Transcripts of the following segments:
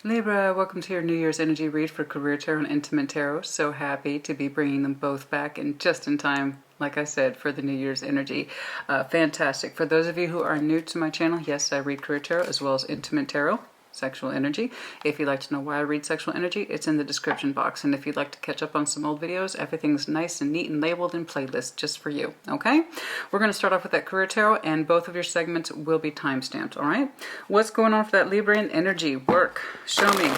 Libra, welcome to your New Year's energy read for Career Tarot and Intimate Tarot. So happy to be bringing them both back and just in time, like I said, for the New Year's energy. Fantastic. For those of you who are new to my channel, yes, I read Career Tarot as well as Intimate Tarot, sexual energy. If you'd like to know why I read sexual energy, it's in the description box. And if you'd like to catch up on some old videos, everything's nice and neat and labeled in playlist just for you, okay? We're going to start off with that Career Tarot, and both of your segments will be time-stamped, all right? What's going on for that Librian energy? Work. Show me.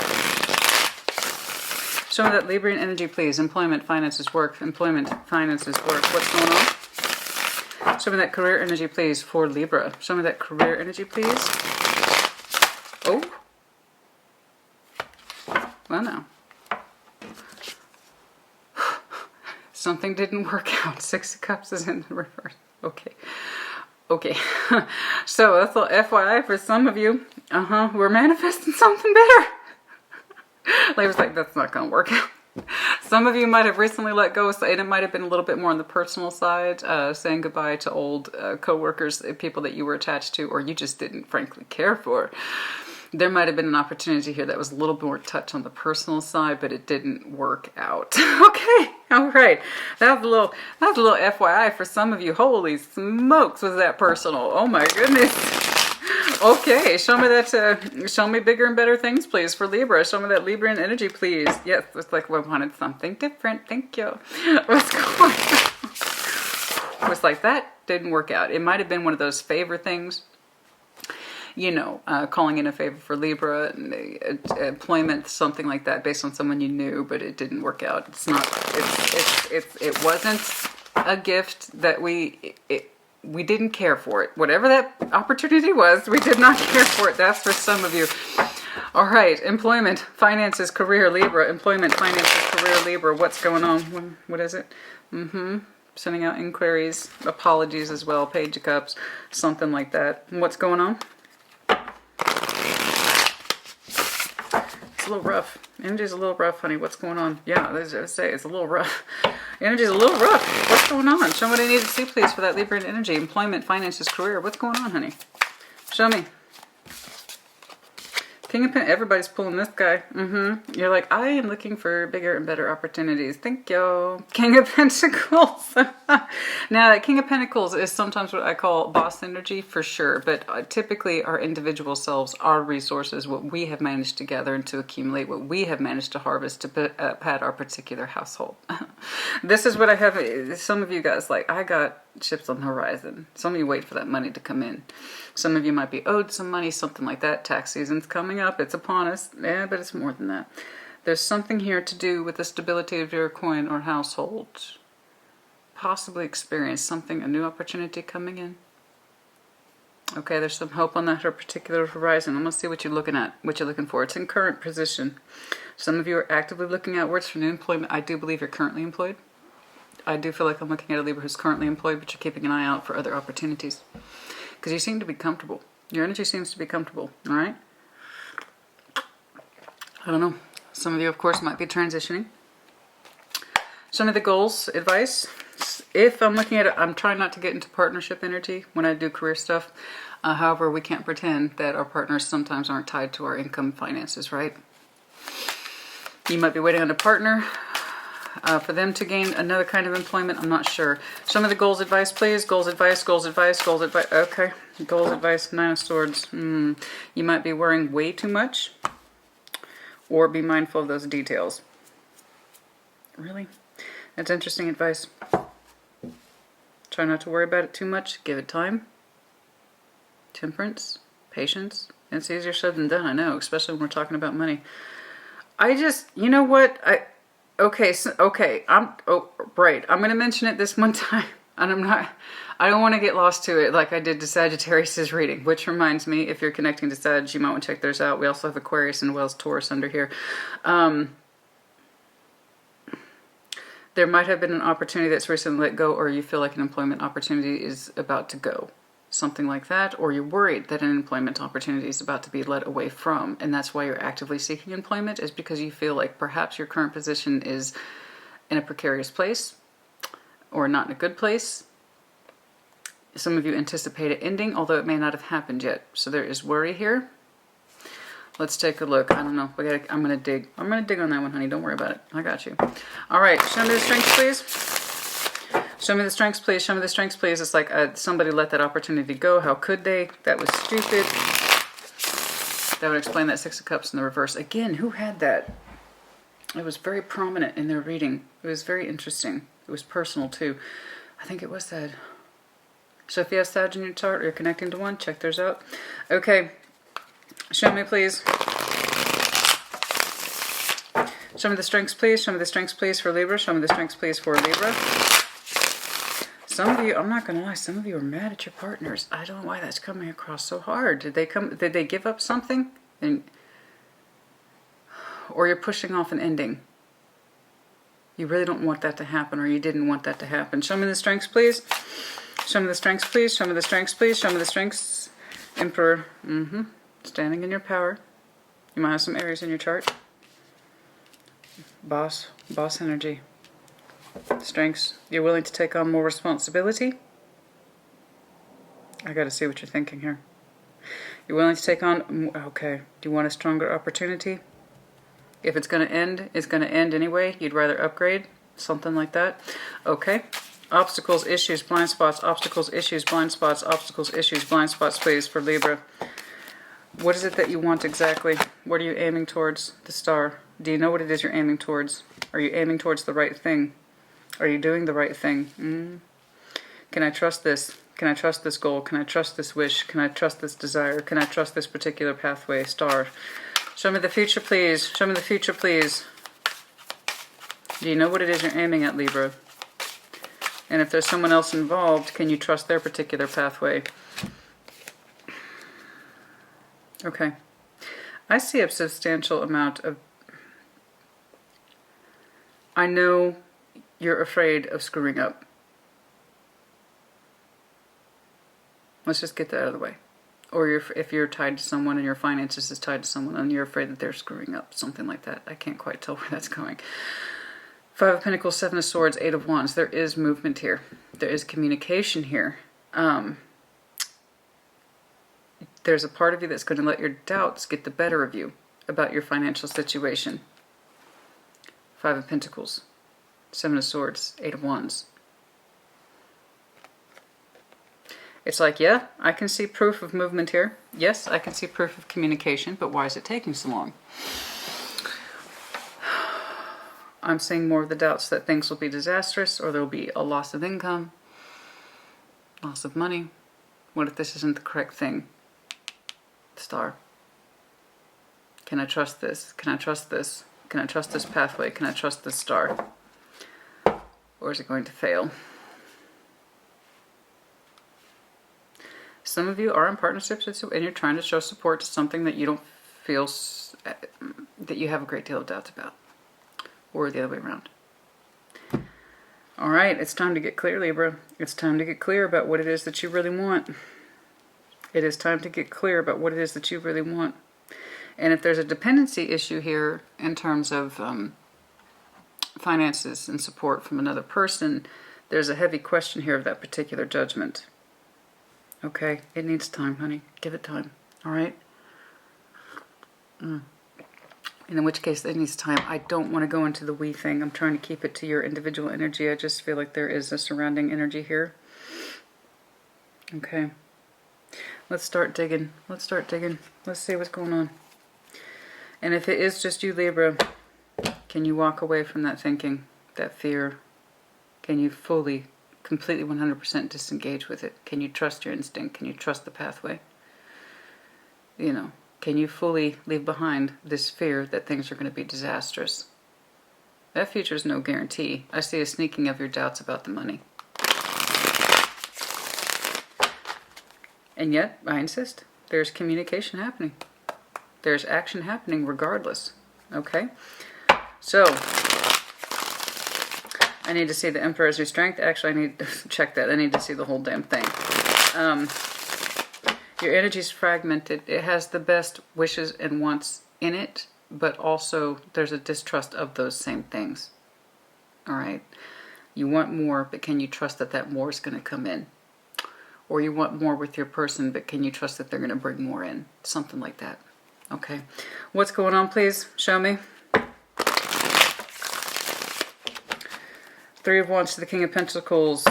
Show me that Librian energy, please. Employment, finances, work. Employment, finances, work. What's going on? Show me that career energy, please, for Libra. Show me that career energy, please. Oh. Well, no. Something didn't work out. Six of Cups is in the reverse. Okay. Okay. So that's a little FYI for some of you. We're manifesting something better. Libra's like, that's not going to work out. Some of you might have recently let go, and it might have been a little bit more on the personal side, saying goodbye to old co-workers, people that you were attached to, or you just didn't frankly care for. There might have been an opportunity here that was a little more touch on the personal side, but it didn't work out. Okay, all right. That was a little FYI for some of you. Holy smokes, was that personal? Oh my goodness. Okay, show me that. Show me bigger and better things, please, for Libra. Show me that Librian energy, please. Yes, it's like we wanted something different. Thank you. What's going on? It was like that didn't work out. It might have been one of those favor things. You know, calling in a favor for Libra, employment, something like that, based on someone you knew, but it didn't work out. It's not. It wasn't a gift that we didn't care for it. Whatever that opportunity was, we did not care for it. That's for some of you. All right, employment, finances, career, Libra. Employment, finances, career, Libra. What's going on? What is it? Sending out inquiries, apologies as well, Page of Cups, something like that. What's going on? It's a little rough. Energy's a little rough, honey. What's going on? Yeah, as I say, it's a little rough. Energy's a little rough. What's going on? Show me what I need to see, please, for that Librian energy. Employment, finances, career. What's going on, honey? Show me. King of Pentacles. Everybody's pulling this guy. You're like, I am looking for bigger and better opportunities. Thank you. King of Pentacles. Now, that King of Pentacles is sometimes what I call boss energy for sure. But typically our individual selves, our resources, what we have managed to gather and to accumulate, what we have managed to harvest to pad our particular household. This is what I have. Some of you guys like, I got ships on the horizon. Some of you wait for that money to come in. Some of you might be owed some money, something like that. Tax season's coming up. It's upon us. Yeah, but it's more than that. There's something here to do with the stability of your coin or household. Possibly experience something, a new opportunity coming in. Okay, there's some hope on that particular horizon. I'm going to see what you're looking at, what you're looking for. It's in current position. Some of you are actively looking outwards for new employment. I do believe you're currently employed. I do feel like I'm looking at a Libra who's currently employed, but you're keeping an eye out for other opportunities. Because you seem to be comfortable. Your energy seems to be comfortable, all right? I don't know. Some of you, of course, might be transitioning. Some of the goals, advice. If I'm looking at it, I'm trying not to get into partnership energy when I do career stuff. However, we can't pretend that our partners sometimes aren't tied to our income finances, right? You might be waiting on a partner. For them to gain another kind of employment, I'm not sure. Some of the goals advice, please. Goals advice, goals advice, goals advice. Okay. Goals advice, Nine of Swords. You might be worrying way too much. Or be mindful of those details. Really? That's interesting advice. Try not to worry about it too much. Give it time. Temperance. Patience. It's easier said than done, I know. Especially when we're talking about money. You know what? Okay, I'm going to mention it this one time, and I don't want to get lost to it like I did to Sagittarius' reading, which reminds me, if you're connecting to Sag, you might want to check theirs out. We also have Aquarius and Wells Taurus under here. There might have been an opportunity that's recently let go, or you feel like an employment opportunity is about to go. Something like that, or you're worried that an employment opportunity is about to be let away from, and that's why you're actively seeking employment, is because you feel like perhaps your current position is in a precarious place or not in a good place. Some of you anticipate it ending, although it may not have happened yet. So there is worry here. Let's take a look. I don't know. I'm gonna dig. I'm gonna dig on that one, honey. Don't worry about it. I got you. All right. Show me the strengths, please. Show me the strengths, please. Show me the strengths, please. It's like somebody let that opportunity go. How could they? That was stupid. That would explain that Six of Cups in the reverse. Again, who had that? It was very prominent in their reading. It was very interesting. It was personal too. I think it was that. So if you have Sag in your chart or you're connecting to one, check theirs out. Okay. Show me, please. Show me the strengths, please. Show me the strengths, please, for Libra. Show me the strengths, please, for Libra. Some of you, I'm not going to lie, some of you are mad at your partners. I don't know why that's coming across so hard. Did they give up something? Or you're pushing off an ending. You really don't want that to happen, or you didn't want that to happen. Show me the strengths, please. Show me the strengths, please. Show me the strengths, please. Show me the strengths. Emperor. Standing in your power. You might have some Aries in your chart. Boss energy. Strengths. You're willing to take on more responsibility. I got to see what you're thinking here. You're willing to take on... Okay. Do you want a stronger opportunity? If it's going to end, it's going to end anyway. You'd rather upgrade. Something like that. Okay. Obstacles, issues, blind spots. Obstacles, issues, blind spots. Obstacles, issues, blind spots, please, for Libra. What is it that you want exactly? What are you aiming towards? The star. Do you know what it is you're aiming towards? Are you aiming towards the right thing? Are you doing the right thing? Can I trust this? Can I trust this goal? Can I trust this wish? Can I trust this desire? Can I trust this particular pathway? Star. Show me the future, please. Show me the future, please. Do you know what it is you're aiming at, Libra? And if there's someone else involved, can you trust their particular pathway? Okay. I see a substantial amount of... I know you're afraid of screwing up. Let's just get that out of the way. Or if you're tied to someone and your finances is tied to someone and you're afraid that they're screwing up. Something like that. I can't quite tell where that's going. Five of Pentacles, Seven of Swords, Eight of Wands. There is movement here. There is communication here. There's a part of you that's going to let your doubts get the better of you about your financial situation. Five of Pentacles, Seven of Swords, Eight of Wands. It's like, yeah, I can see proof of movement here. Yes, I can see proof of communication, but why is it taking so long? I'm seeing more of the doubts that things will be disastrous, or there will be a loss of income, loss of money. What if this isn't the correct thing? Star. Can I trust this? Can I trust this? Can I trust this pathway? Can I trust this star? Or is it going to fail? Some of you are in partnerships and you're trying to show support to something that you don't feel that you have a great deal of doubts about. Or the other way around. Alright, it's time to get clear, Libra. It's time to get clear about what it is that you really want. It is time to get clear about what it is that you really want. And if there's a dependency issue here in terms of finances and support from another person, there's a heavy question here of that particular judgment. Okay, it needs time, honey. Give it time. Alright? In which case it needs time. I don't want to go into the we thing. I'm trying to keep it to your individual energy. I just feel like there is a surrounding energy here. Okay. Let's start digging. Let's start digging. Let's see what's going on. And if it is just you, Libra, can you walk away from that thinking, that fear? Can you fully, completely 100% disengage with it? Can you trust your instinct? Can you trust the pathway? You know, can you fully leave behind this fear that things are going to be disastrous? That future is no guarantee. I see a sneaking of your doubts about the money. And yet, I insist, there's communication happening. There's action happening regardless. Okay? So, I need to see the Emperor as your strength. Actually, I need to check that. I need to see the whole damn thing. Your energy's fragmented. It has the best wishes and wants in it, but also there's a distrust of those same things. Alright? You want more, but can you trust that that more is going to come in? Or you want more with your person, but can you trust that they're going to bring more in? Something like that. Okay. What's going on, please? Show me. Three of Wands to the King of Pentacles.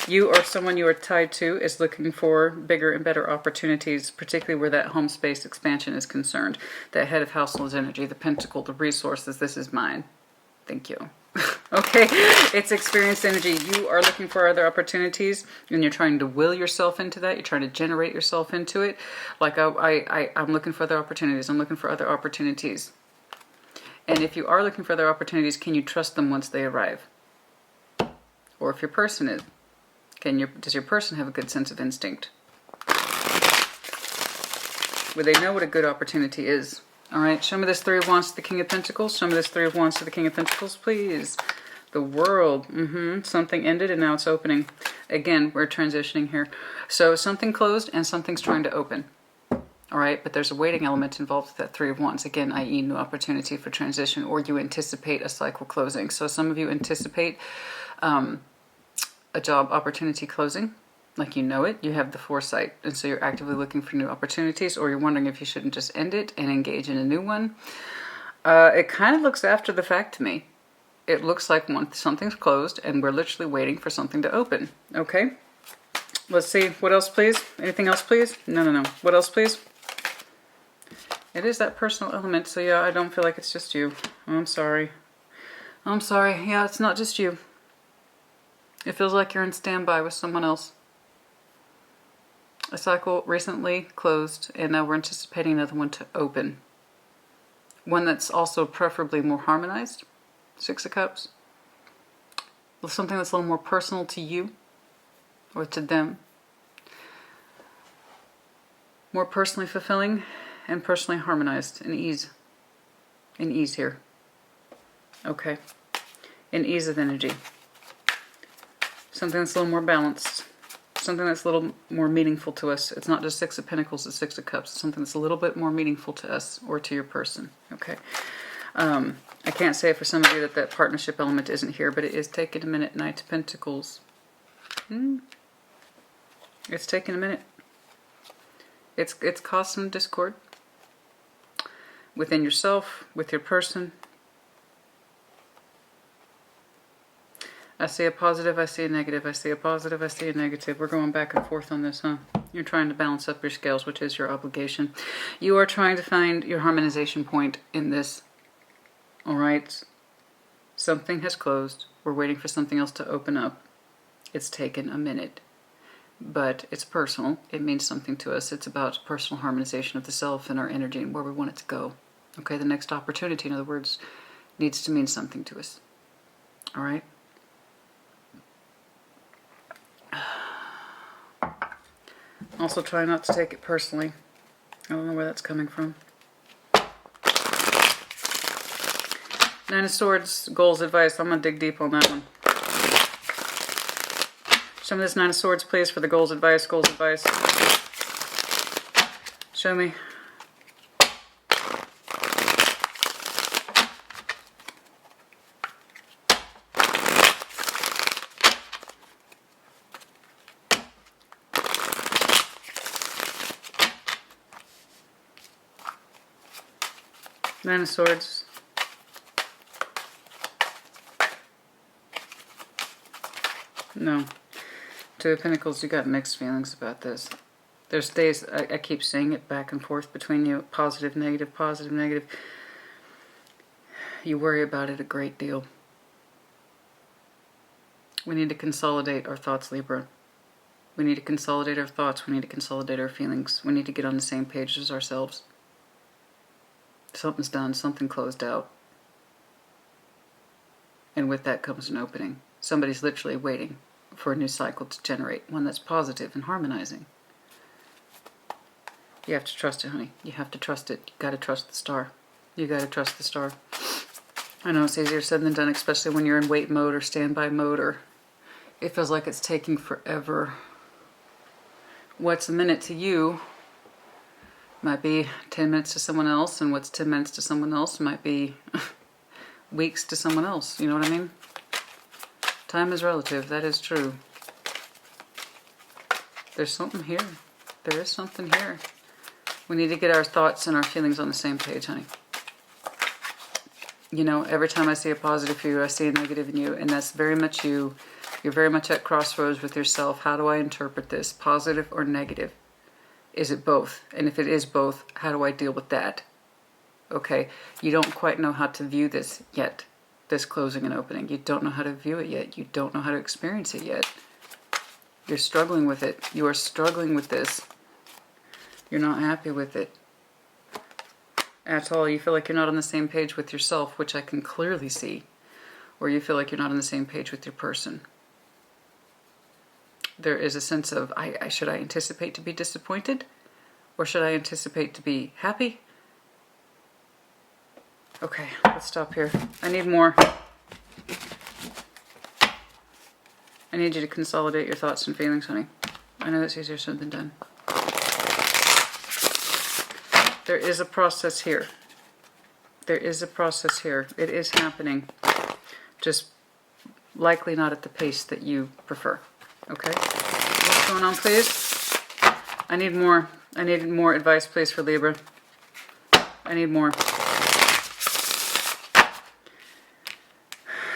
You or someone you are tied to is looking for bigger and better opportunities, particularly where that home space expansion is concerned. The head of household energy, the pentacle, the resources. This is mine. Thank you. Okay, it's experienced energy. You are looking for other opportunities, and you're trying to will yourself into that. You're trying to generate yourself into it. Like I'm looking for other opportunities. I'm looking for other opportunities. And if you are looking for other opportunities, can you trust them once they arrive? Or if your person is, does your person have a good sense of instinct? Would they know what a good opportunity is? All right, show me this Three of Wands to the King of Pentacles. Show me this Three of Wands to the King of Pentacles, please. The World. Something ended and now it's opening. Again, we're transitioning here. So something closed and something's trying to open. All right, but there's a waiting element involved with that Three of Wands. Again, i.e. new opportunity for transition, or you anticipate a cycle closing. So some of you anticipate a job opportunity closing. Like you know it, you have the foresight, and so you're actively looking for new opportunities, or you're wondering if you shouldn't just end it and engage in a new one. It kind of looks after the fact to me. It looks like something's closed and we're literally waiting for something to open. Okay, let's see. What else, please? Anything else, please? No. What else, please? It is that personal element, so yeah, I don't feel like it's just you. I'm sorry. Yeah, it's not just you. It feels like you're in standby with someone else. A cycle recently closed, and now we're anticipating another one to open. One that's also preferably more harmonized. Six of Cups. Something that's a little more personal to you or to them. More personally fulfilling and personally harmonized. In ease. In ease here. Okay. In ease of energy. Something that's a little more balanced. Something that's a little more meaningful to us. It's not just Six of Pentacles, it's Six of Cups. It's something that's a little bit more meaningful to us or to your person. Okay. I can't say for some of you that partnership element isn't here, but it is taking a minute. Knight of Pentacles. It's taking a minute. It's caused some discord within yourself, with your person. I see a positive, I see a negative, I see a positive, I see a negative. We're going back and forth on this, huh? You're trying to balance up your scales, which is your obligation. You are trying to find your harmonization point in this. All right? Something has closed. We're waiting for something else to open up. It's taken a minute. But it's personal. It means something to us. It's about personal harmonization of the self and our energy and where we want it to go. Okay, the next opportunity, in other words, needs to mean something to us. All right? Also try not to take it personally. I don't know where that's coming from. Nine of Swords, goals, advice. I'm going to dig deep on that one. Show me this Nine of Swords, please, for the goals, advice, goals, advice. Show me. Nine of Swords. No. Two of Pentacles, you got mixed feelings about this. There's days, I keep saying it back and forth between you, positive, negative, positive, negative. You worry about it a great deal. We need to consolidate our thoughts, Libra. We need to consolidate our thoughts. We need to consolidate our feelings. We need to get on the same page as ourselves. Something's done, something closed out. And with that comes an opening. Somebody's literally waiting for a new cycle to generate, one that's positive and harmonizing. You have to trust it, honey. You have to trust it. You gotta trust the star. You gotta trust the star. I know it's easier said than done, especially when you're in wait mode or standby mode, or it feels like it's taking forever. What's a minute to you might be 10 minutes to someone else, and what's 10 minutes to someone else might be weeks to someone else. You know what I mean? Time is relative. That is true. There's something here. There is something here. We need to get our thoughts and our feelings on the same page, honey. You know, every time I see a positive for you, I see a negative in you, and that's very much you. You're very much at crossroads with yourself. How do I interpret this? Positive or negative? Is it both? And if it is both, how do I deal with that? Okay, you don't quite know how to view this yet, this closing and opening. You don't know how to view it yet. You don't know how to experience it yet. You're struggling with it. You are struggling with this. You're not happy with it at all. You feel like you're not on the same page with yourself, which I can clearly see. Or you feel like you're not on the same page with your person. There is a sense of, should I anticipate to be disappointed? Or should I anticipate to be happy? Okay, let's stop here. I need more. I need you to consolidate your thoughts and feelings, honey. I know that's easier said than done. There is a process here. There is a process here. It is happening. Just likely not at the pace that you prefer. Okay? What's going on, please? I need more. I need more advice, please, for Libra. I need more.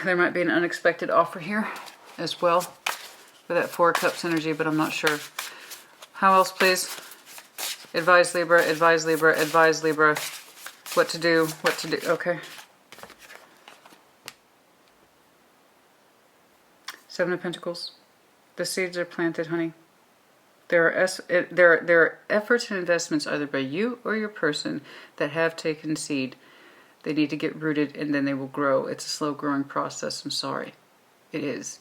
There might be an unexpected offer here as well for that Four of Cups energy, but I'm not sure. How else, please? Advise Libra, advise Libra, advise Libra. What to do, what to do. Okay. Seven of Pentacles. The seeds are planted, honey. There are efforts and investments either by you or your person that have taken seed. They need to get rooted and then they will grow. It's a slow growing process. I'm sorry. It is.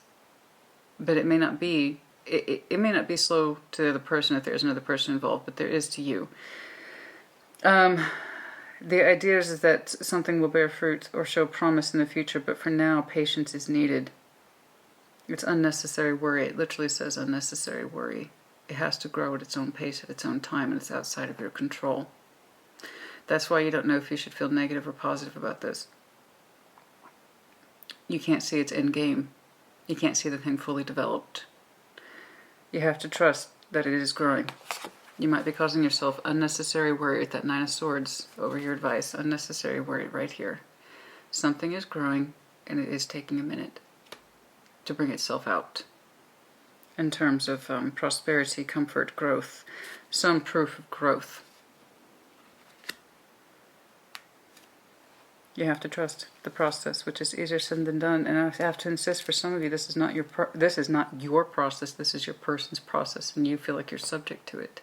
But it may not be. It may not be slow to the other person if there's another person involved, but there is to you. The idea is that something will bear fruit or show promise in the future, but for now, patience is needed. It's unnecessary worry. It literally says unnecessary worry. It has to grow at its own pace, at its own time, and it's outside of your control. That's why you don't know if you should feel negative or positive about this. You can't see its end game. You can't see the thing fully developed. You have to trust that it is growing. You might be causing yourself unnecessary worry with that Nine of Swords over your advice. Unnecessary worry right here. Something is growing and it is taking a minute to bring itself out. In terms of prosperity, comfort, growth. Some proof of growth. You have to trust the process, which is easier said than done. And I have to insist for some of you, this is not your process. This is your person's process, and you feel like you're subject to it.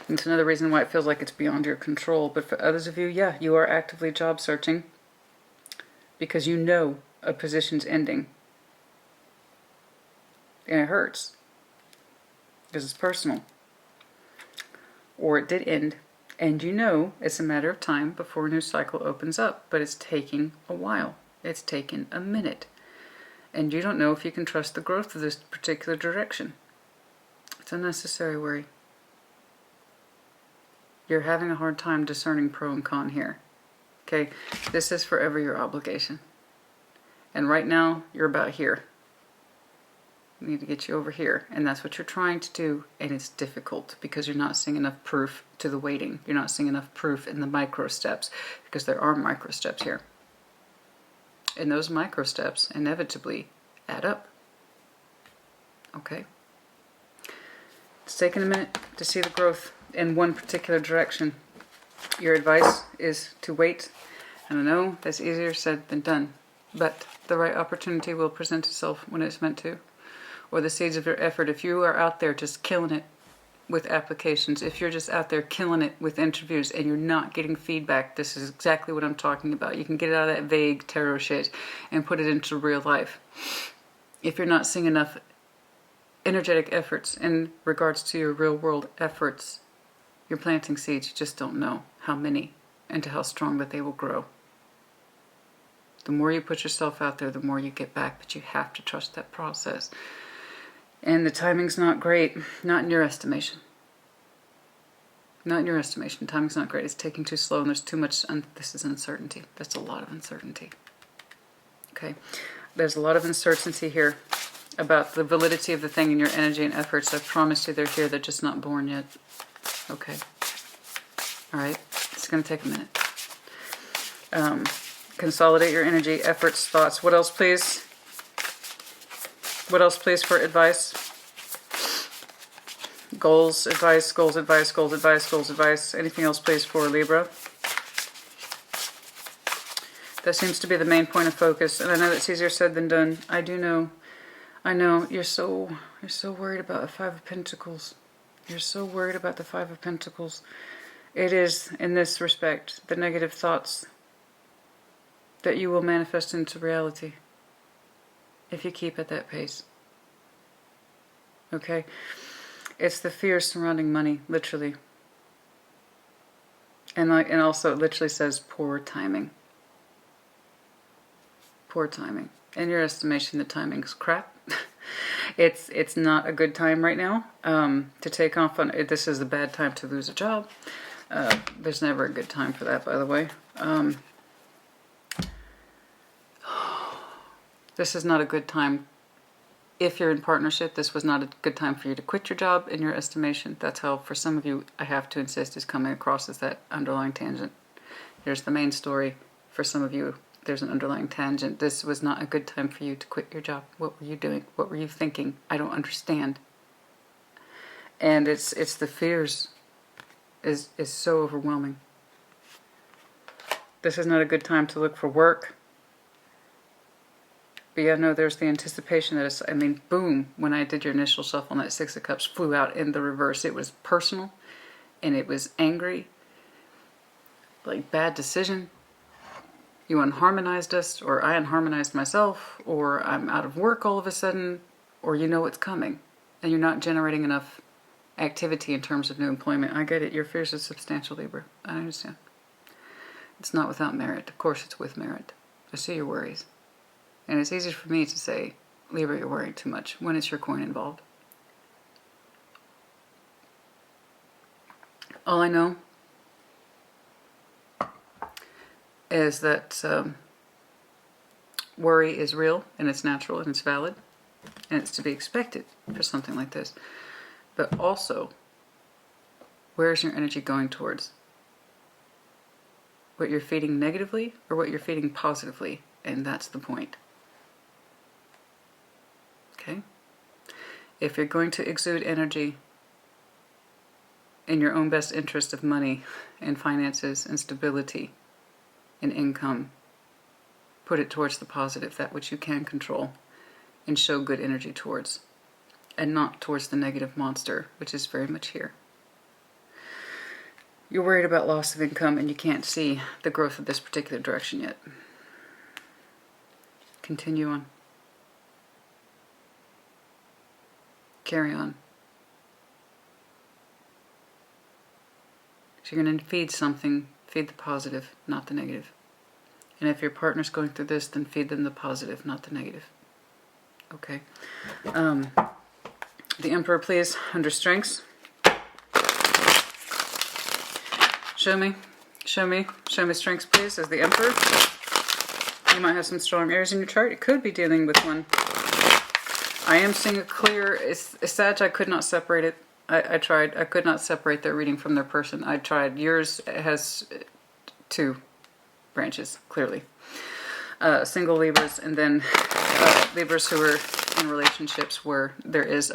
And it's another reason why it feels like it's beyond your control. But for others of you, yeah, you are actively job searching because you know a position's ending, and it hurts because it's personal, or it did end. And you know it's a matter of time before a new cycle opens up. But it's taking a while. It's taken a minute. And you don't know if you can trust the growth of this particular direction. It's unnecessary worry. You're having a hard time discerning pro and con here. Okay? This is forever your obligation. And right now, you're about here. We need to get you over here, and that's what you're trying to do, and it's difficult because you're not seeing enough proof to the waiting. You're not seeing enough proof in the micro steps, because there are micro steps here. And those micro steps inevitably add up. Okay? It's taken a minute to see the growth in one particular direction. Your advice is to wait, and I know that's easier said than done, but the right opportunity will present itself when it's meant to. Or the seeds of your effort. If you are out there just killing it with applications, if you're just out there killing it with interviews and you're not getting feedback, this is exactly what I'm talking about. You can get out of that vague tarot shit and put it into real life. If you're not seeing enough energetic efforts in regards to your real world efforts, you're planting seeds. You just don't know how many and to how strong that they will grow. The more you put yourself out there, the more you get back, but you have to trust that process. And the timing's not great, not in your estimation. Not in your estimation. Timing's not great. It's taking too slow and there's too much, this is uncertainty. That's a lot of uncertainty. Okay? There's a lot of uncertainty here about the validity of the thing and your energy and efforts. I promise you they're here. They're just not born yet. Okay? All right? It's going to take a minute. Consolidate your energy, efforts, thoughts. What else, please? What else, please, for advice? Goals, advice, goals, advice, goals, advice, goals, advice. Anything else, please, for Libra? That seems to be the main point of focus. And I know it's easier said than done. I do know. I know. You're so worried about the Five of Pentacles. You're so worried about the Five of Pentacles. It is, in this respect, the negative thoughts that you will manifest into reality if you keep at that pace. Okay? It's the fears surrounding money, literally. And also it literally says poor timing. Poor timing. In your estimation, the timing's crap. It's not a good time right now to take off on. This is a bad time to lose a job. There's never a good time for that, by the way. This is not a good time. If you're in partnership, this was not a good time for you to quit your job, in your estimation. That's how, for some of you, I have to insist, is coming across as that underlying tangent. Here's the main story. For some of you, there's an underlying tangent. This was not a good time for you to quit your job. What were you doing? What were you thinking? I don't understand. And it's the fears is so overwhelming. This is not a good time to look for work. But yeah, no, there's the anticipation that it's, I mean, boom, when I did your initial shuffle and that Six of Cups flew out in the reverse, it was personal and it was angry, like bad decision. You unharmonized us, or I unharmonized myself, or I'm out of work all of a sudden, or you know it's coming and you're not generating enough activity in terms of new employment. I get it. Your fears are substantial, Libra. I understand. It's not without merit. Of course it's with merit. I see your worries. And it's easy for me to say, Libra, you're worrying too much, when it's your coin involved. All I know is that worry is real, and it's natural, and it's valid, and it's to be expected for something like this. But also, where's your energy going towards? What you're feeding negatively, or what you're feeding positively? And that's the point. Okay? If you're going to exude energy in your own best interest of money and finances and stability and income, put it towards the positive, that which you can control, and show good energy towards, and not towards the negative monster, which is very much here. You're worried about loss of income and you can't see the growth of this particular direction yet. Continue on. Carry on. So you're going to feed something, feed the positive, not the negative. And if your partner's going through this, then feed them the positive, not the negative. Okay. The Emperor, please, under strengths. Show me strengths, please, as the Emperor. You might have some strong Aries in your chart. It could be dealing with one. I am seeing a clear, it's Sag, I could not separate it. I tried. I could not separate their reading from their person. I tried. Yours has two branches, clearly. Single Libras, and then Libras who are in relationships where there is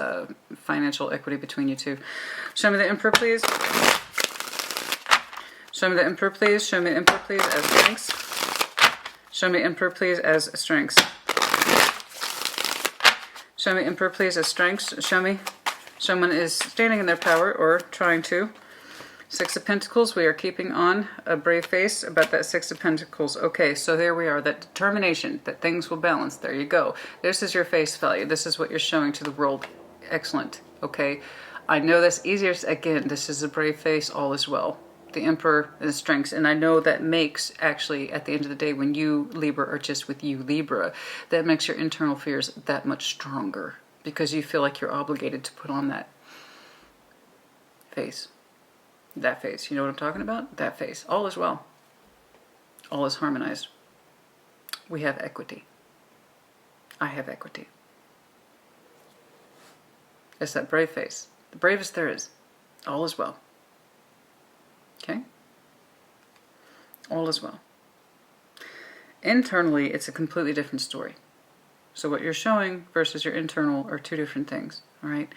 financial equity between you two. Show me the Emperor, please. Show me the Emperor, please. Show me the Emperor, please, as strengths. Show me Emperor, please, as strengths. Show me Emperor, please, as strengths. Show me. Someone is standing in their power, or trying to. Six of Pentacles, we are keeping on a brave face about that Six of Pentacles. Okay, so there we are, that determination that things will balance. There you go. This is your face value. This is what you're showing to the world. Excellent. Okay, I know that's easier. Again, this is a brave face, all is well. The Emperor and strengths, and I know that makes, actually, at the end of the day, when you, Libra, are just with you, Libra, that makes your internal fears that much stronger, because you feel like you're obligated to put on that face. That face. You know what I'm talking about? That face. All is well. All is harmonized. We have equity. I have equity. It's that brave face. The bravest there is. All is well. Okay? All is well. Internally, it's a completely different story. So what you're showing versus your internal are two different things, all right?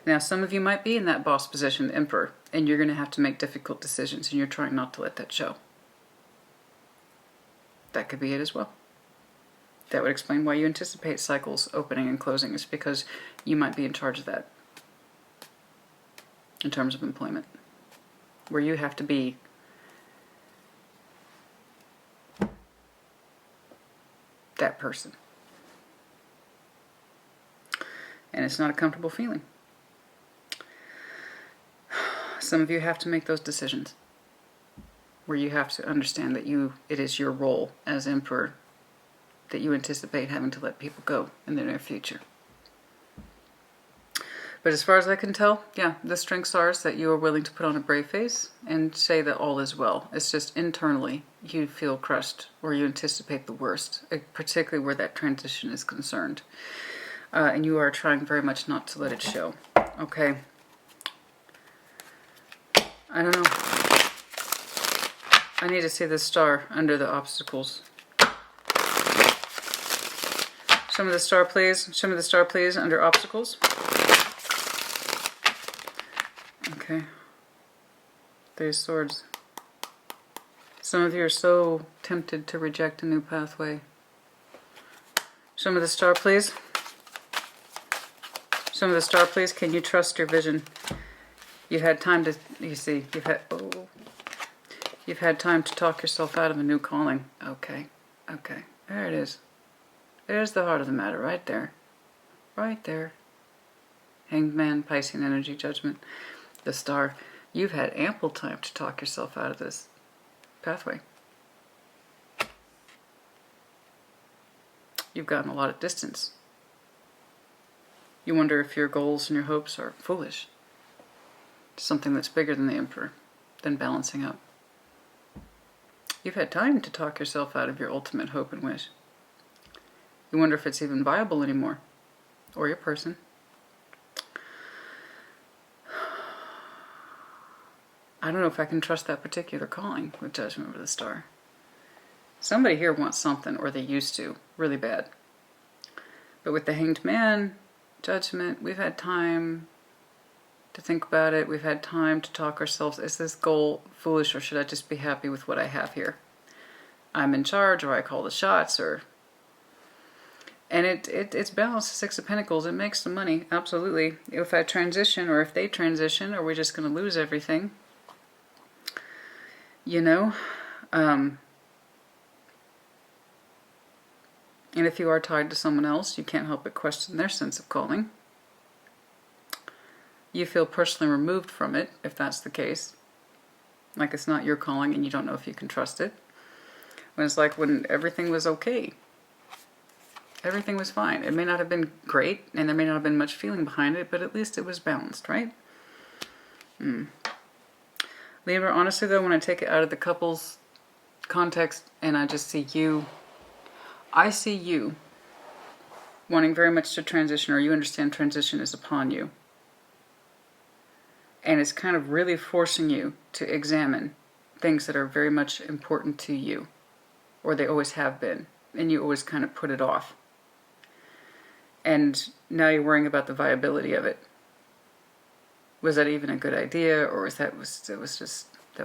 Now, some of you might be in that boss position, the Emperor, and you're going to have to make difficult decisions, and you're trying not to let that show. That could be it as well. That would explain why you anticipate cycles opening and closing. It's because you might be in charge of that in terms of employment, where you have to be that person. And it's not a comfortable feeling. Some of you have to make those decisions where you have to understand that it is your role as Emperor that you anticipate having to let people go in the near future. But as far as I can tell, yeah, the strengths are that you are willing to put on a brave face and say that all is well. It's just internally you feel crushed or you anticipate the worst, particularly where that transition is concerned. And you are trying very much not to let it show. Okay. I don't know. I need to see the star under the obstacles. Show me the star, please. Show me the star, please, under obstacles. Okay. There's swords. Some of you are so tempted to reject a new pathway. Show me the star, please. Show me the star, please. Can you trust your vision? You've had time to, you've had time to talk yourself out of a new calling. Okay. Okay. There it is. There's the heart of the matter right there. Right there. Hanged Man, Piscean energy, judgment, the star. You've had ample time to talk yourself out of this pathway. You've gotten a lot of distance. You wonder if your goals and your hopes are foolish. Something that's bigger than the Emperor, than balancing up. You've had time to talk yourself out of your ultimate hope and wish. You wonder if it's even viable anymore, or your person. I don't know if I can trust that particular calling with Judgment over the Star. Somebody here wants something, or they used to, really bad. But with the Hanged Man, Judgment, we've had time to think about it. We've had time to talk ourselves. Is this goal foolish, or should I just be happy with what I have here? I'm in charge, or I call the shots, or... And it's balanced to Six of Pentacles. It makes some money, absolutely. If I transition, or if they transition, are we just going to lose everything? You know? And if you are tied to someone else, you can't help but question their sense of calling. You feel personally removed from it, if that's the case. Like it's not your calling and you don't know if you can trust it. When it's like when everything was okay. Everything was fine. It may not have been great, and there may not have been much feeling behind it, but at least it was balanced, right? Libra, honestly though, when I take it out of the couple's context and I just see you, I see you wanting very much to transition, or you understand transition is upon you. And it's kind of really forcing you to examine things that are very much important to you, or they always have been, and you always kind of put it off. And now you're worrying about the viability of it. Was that even a good idea, or was that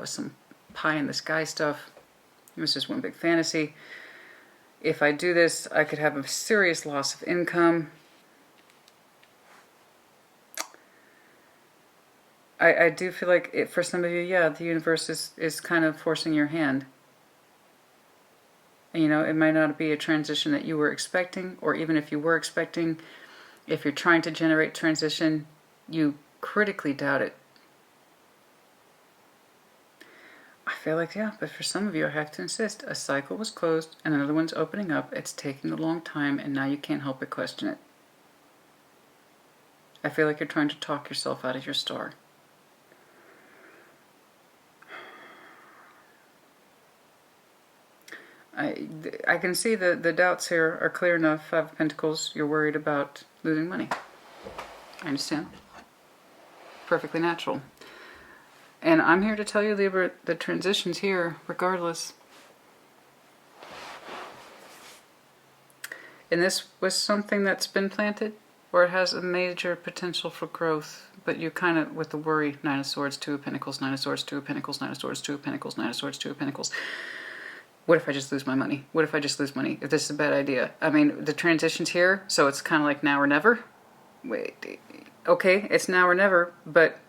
some pie in the sky stuff? It was just one big fantasy. If I do this, I could have a serious loss of income. I do feel like it, for some of you, yeah, the universe is kind of forcing your hand. And, you know, it might not be a transition that you were expecting, or even if you were expecting, if you're trying to generate transition, you critically doubt it. I feel like, yeah, but for some of you, I have to insist. A cycle was closed and another one's opening up. It's taking a long time, and now you can't help but question it. I feel like you're trying to talk yourself out of your star. I can see the doubts here are clear enough. Five of Pentacles, you're worried about losing money. I understand. Perfectly natural. And I'm here to tell you, Libra, the transition's here regardless. And this was something that's been planted, or it has a major potential for growth, but you kind of, with the worry, Nine of Swords, Two of Pentacles, Nine of Swords, Two of Pentacles, Nine of Swords, Two of Pentacles, Nine of Swords, Two of Pentacles. What if I just lose my money? What if I just lose money? If this is a bad idea? I mean, the transition's here, so it's kind of like now or never. Wait, okay, it's now or never, but...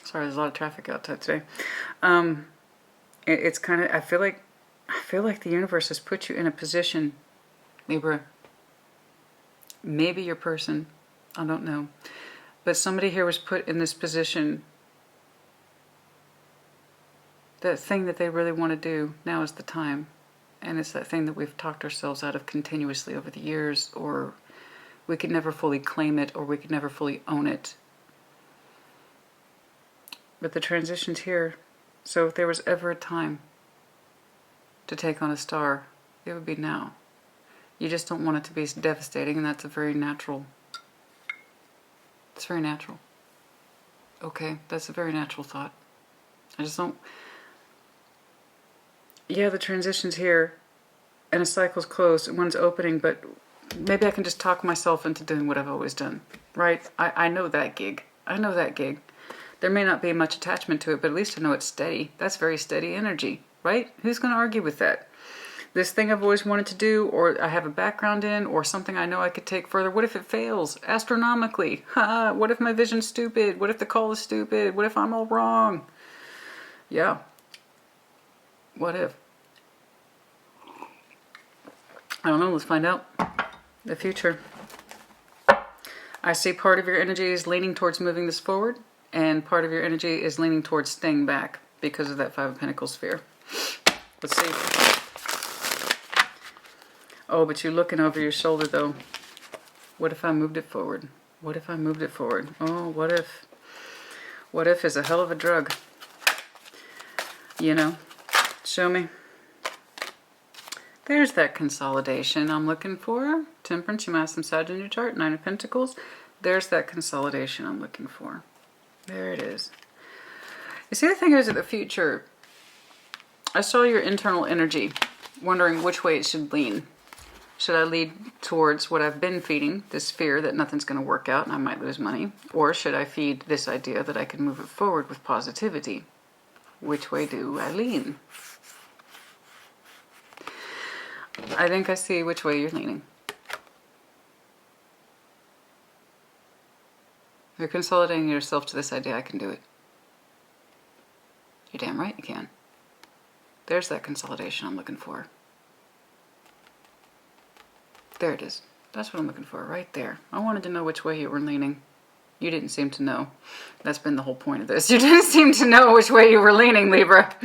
Sorry, there's a lot of traffic outside today. It's kind of, I feel like the universe has put you in a position, Libra. Maybe your person, I don't know. But somebody here was put in this position. That thing that they really want to do, now is the time. And it's that thing that we've talked ourselves out of continuously over the years, or we could never fully claim it, or we could never fully own it. But the transition's here. So if there was ever a time to take on a star, it would be now. You just don't want it to be devastating, and that's a very natural... It's very natural. Okay, that's a very natural thought. I just don't... Yeah, the transition's here, and a cycle's closed, and one's opening, but maybe I can just talk myself into doing what I've always done, right? I know that gig. I know that gig. There may not be much attachment to it, but at least I know it's steady. That's very steady energy, right? Who's going to argue with that? This thing I've always wanted to do, or I have a background in, or something I know I could take further. What if it fails astronomically? What if my vision's stupid? What if the call is stupid? What if I'm all wrong? Yeah. What if? I don't know. Let's find out. The future. I see part of your energy is leaning towards moving this forward, and part of your energy is leaning towards staying back because of that Five of Pentacles sphere. Let's see. Oh, but you're looking over your shoulder, though. What if I moved it forward? What if I moved it forward? Oh, what if? What if is a hell of a drug. You know, show me. There's that consolidation I'm looking for. Temperance, you might have some Sag in your chart. Nine of Pentacles. There's that consolidation I'm looking for. There it is. You see, the thing is, at the future, I saw your internal energy, wondering which way it should lean. Should I lead towards what I've been feeding, this fear that nothing's going to work out and I might lose money? Or should I feed this idea that I can move it forward with positivity? Which way do I lean? I think I see which way you're leaning. You're consolidating yourself to this idea, I can do it. You're damn right you can. There's that consolidation I'm looking for. There it is. That's what I'm looking for, right there. I wanted to know which way you were leaning. You didn't seem to know. That's been the whole point of this. You didn't seem to know which way you were leaning, Libra.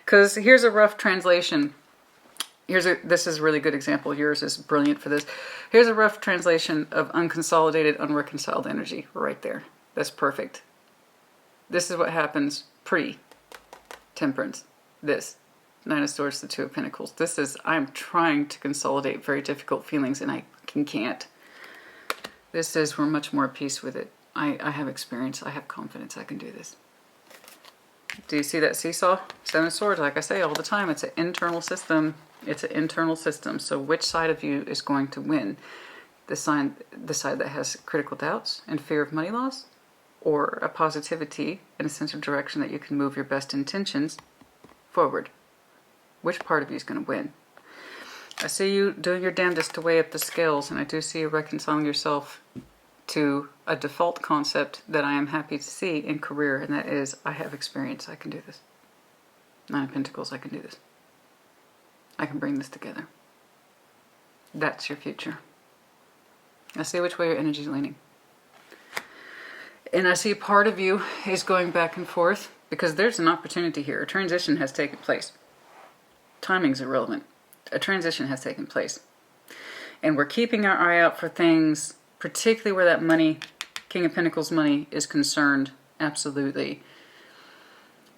Because here's a rough translation. This is a really good example. Yours is brilliant for this. Here's a rough translation of unconsolidated, unreconciled energy right there. That's perfect. This is what happens pre-temperance. This. Nine of Swords, the Two of Pentacles. This is, I'm trying to consolidate very difficult feelings and I can't. This is, we're much more at peace with it. I have experience. I have confidence. I can do this. Do you see that seesaw? Seven of Swords, like I say all the time, it's an internal system. It's an internal system. So which side of you is going to win? The side that has critical doubts and fear of money loss? Or a positivity and a sense of direction that you can move your best intentions forward? Which part of you is going to win? I see you doing your damnedest to weigh up the scales, and I do see you reconciling yourself to a default concept that I am happy to see in career, and that is, I have experience, I can do this. Nine of Pentacles, I can do this. I can bring this together. That's your future. I see which way your energy is leaning. And I see part of you is going back and forth, because there's an opportunity here. A transition has taken place. Timing's irrelevant. A transition has taken place. And we're keeping our eye out for things, particularly where that money, King of Pentacles money, is concerned. Absolutely.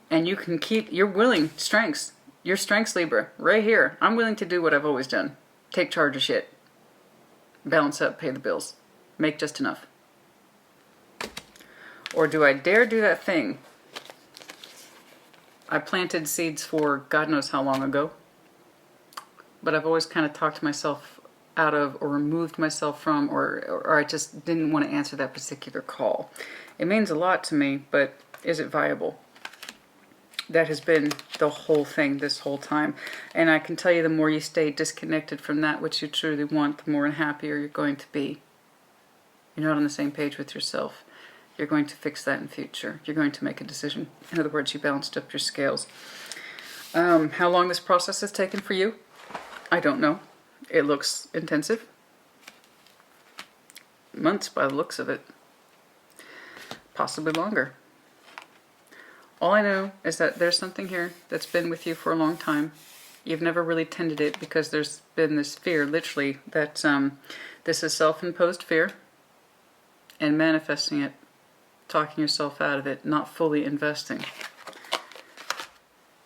And you can keep your willing strengths. Your strengths, Libra, right here. I'm willing to do what I've always done. Take charge of shit. Balance up, pay the bills. Make just enough. Or do I dare do that thing I planted seeds for God knows how long ago, but I've always kind of talked myself out of or removed myself from, or I just didn't want to answer that particular call. It means a lot to me, but is it viable? That has been the whole thing this whole time. And I can tell you, the more you stay disconnected from that which you truly want, the more unhappier you're going to be. You're not on the same page with yourself. You're going to fix that in future. You're going to make a decision. In other words, you balanced up your scales. How long this process has taken for you, I don't know. It looks intensive. Months by the looks of it. Possibly longer. All I know is that there's something here that's been with you for a long time. You've never really tended it because there's been this fear, literally, that this is self-imposed fear, and manifesting it, talking yourself out of it, not fully investing.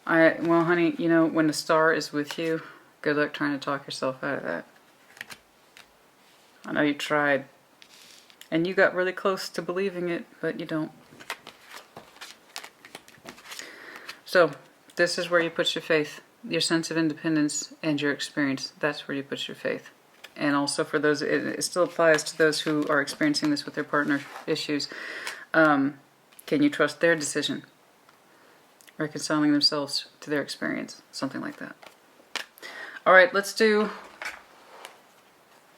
Well, honey, you know, when the star is with you, good luck trying to talk yourself out of that. I know you tried, and you got really close to believing it, but you don't. So, this is where you put your faith, your sense of independence and your experience. That's where you put your faith. And also for those, it still applies to those who are experiencing this with their partner issues. Can you trust their decision? Reconciling themselves to their experience. Something like that. Alright, let's do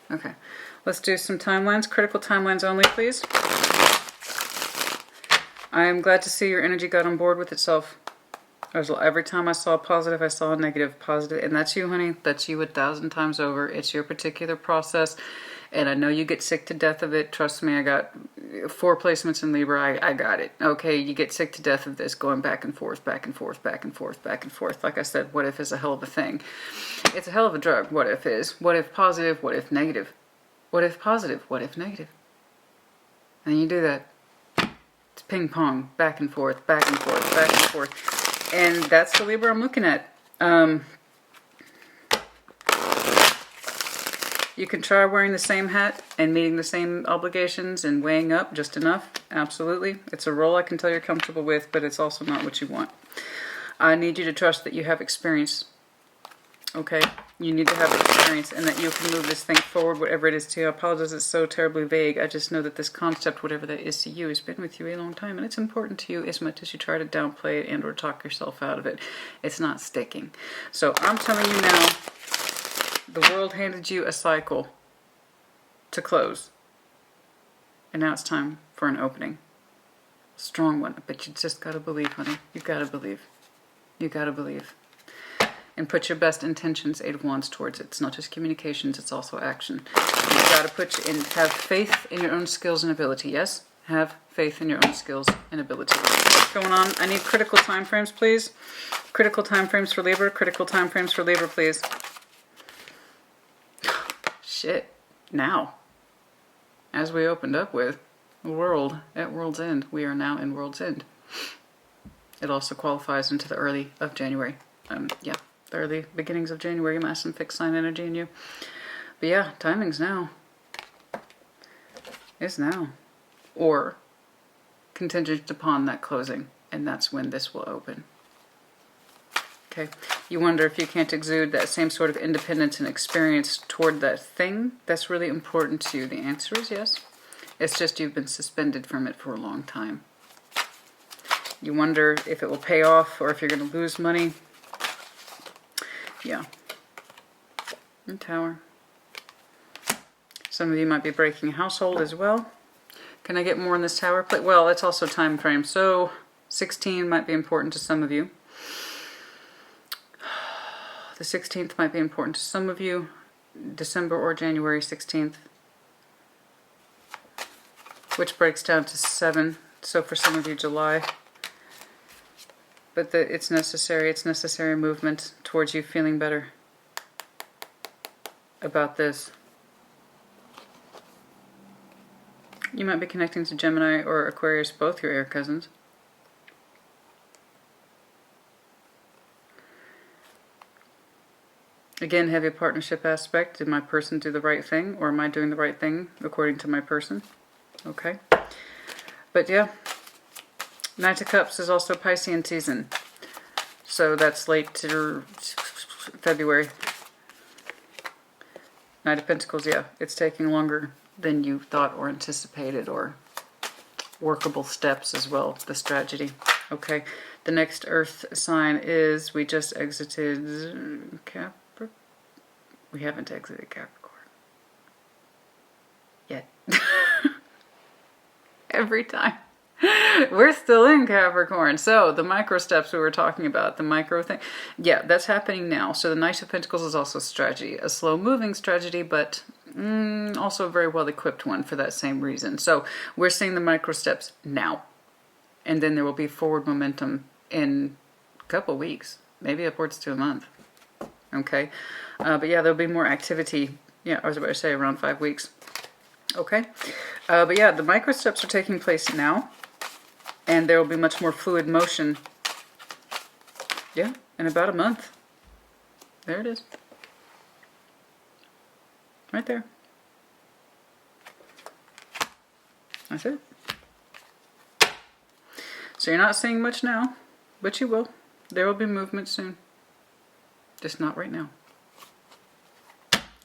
some timelines. Critical timelines only, please. I am glad to see your energy got on board with itself. Every time I saw a positive, I saw a negative. Positive, and that's you, honey. That's you 1,000 times over. It's your particular process, and I know you get sick to death of it. Trust me, I got 4 placements in Libra. I got it. Okay, you get sick to death of this, going back and forth, back and forth, back and forth, back and forth. Like I said, what if is a hell of a thing. It's a hell of a drug. What if is. What if positive? What if negative? What if positive? What if negative? And you do that. It's ping pong, back and forth, back and forth, back and forth. And that's the Libra I'm looking at. You can try wearing the same hat and meeting the same obligations and weighing up just enough. Absolutely. It's a role I can tell you're comfortable with, but it's also not what you want. I need you to trust that you have experience. Okay? You need to have experience and that you can move this thing forward, whatever it is to you. I apologize, it's so terribly vague. I just know that this concept, whatever that is to you, has been with you a long time, and it's important to you as much as you try to downplay it and or talk yourself out of it. It's not sticking. So I'm telling you now, the world handed you a cycle to close. And now it's time for an opening. Strong one, but you just gotta believe, honey. You gotta believe. You gotta believe. And put your best intentions, 8 of Wands, towards it. It's not just communications, it's also action. You've got to have faith in your own skills and ability. Yes? Have faith in your own skills and ability. What's going on? I need critical time frames, please. Critical time frames for Libra. Critical time frames for Libra, please. Shit. Now. As we opened up with the world at World's End, we are now in World's End. It also qualifies into the early of January. Yeah. The early beginnings of January. You might have some fixed sign energy in you. But yeah, timing's now. It's now. Or contingent upon that closing. And that's when this will open. Okay. You wonder if you can't exude that same sort of independence and experience toward that thing that's really important to you. The answer is yes. It's just you've been suspended from it for a long time. You wonder if it will pay off or if you're going to lose money. Yeah. And Tower. Some of you might be breaking a household as well. Can I get more on this Tower? Well, it's also time frame. So 16 might be important to some of you. The 16th might be important to some of you. December or January 16th. Which breaks down to 7. So for some of you, July. But it's necessary. It's necessary movement towards you feeling better about this. You might be connecting to Gemini or Aquarius, both your air cousins. Again, heavy partnership aspect. Did my person do the right thing, or am I doing the right thing according to my person? Okay. But yeah. Knight of Cups is also Piscean season. So that's late to February. Knight of Pentacles, yeah. It's taking longer than you thought or anticipated, or workable steps as well, this tragedy. Okay, the next earth sign is, we just exited Capricorn. We haven't exited Capricorn yet. Every time. We're still in Capricorn. So the micro steps we were talking about, the micro thing, yeah, that's happening now. So the Knight of Pentacles is also a strategy, a slow moving strategy, but also a very well equipped one for that same reason. So we're seeing the micro steps now, and then there will be forward momentum in a couple weeks, maybe upwards to a month. Okay, but yeah, there'll be more activity. Yeah, I was about to say around 5 weeks. Okay, but yeah, the micro steps are taking place now. And there will be much more fluid motion, yeah, in about a month. There it is. Right there. That's it. So you're not seeing much now, but you will. There will be movement soon. Just not right now.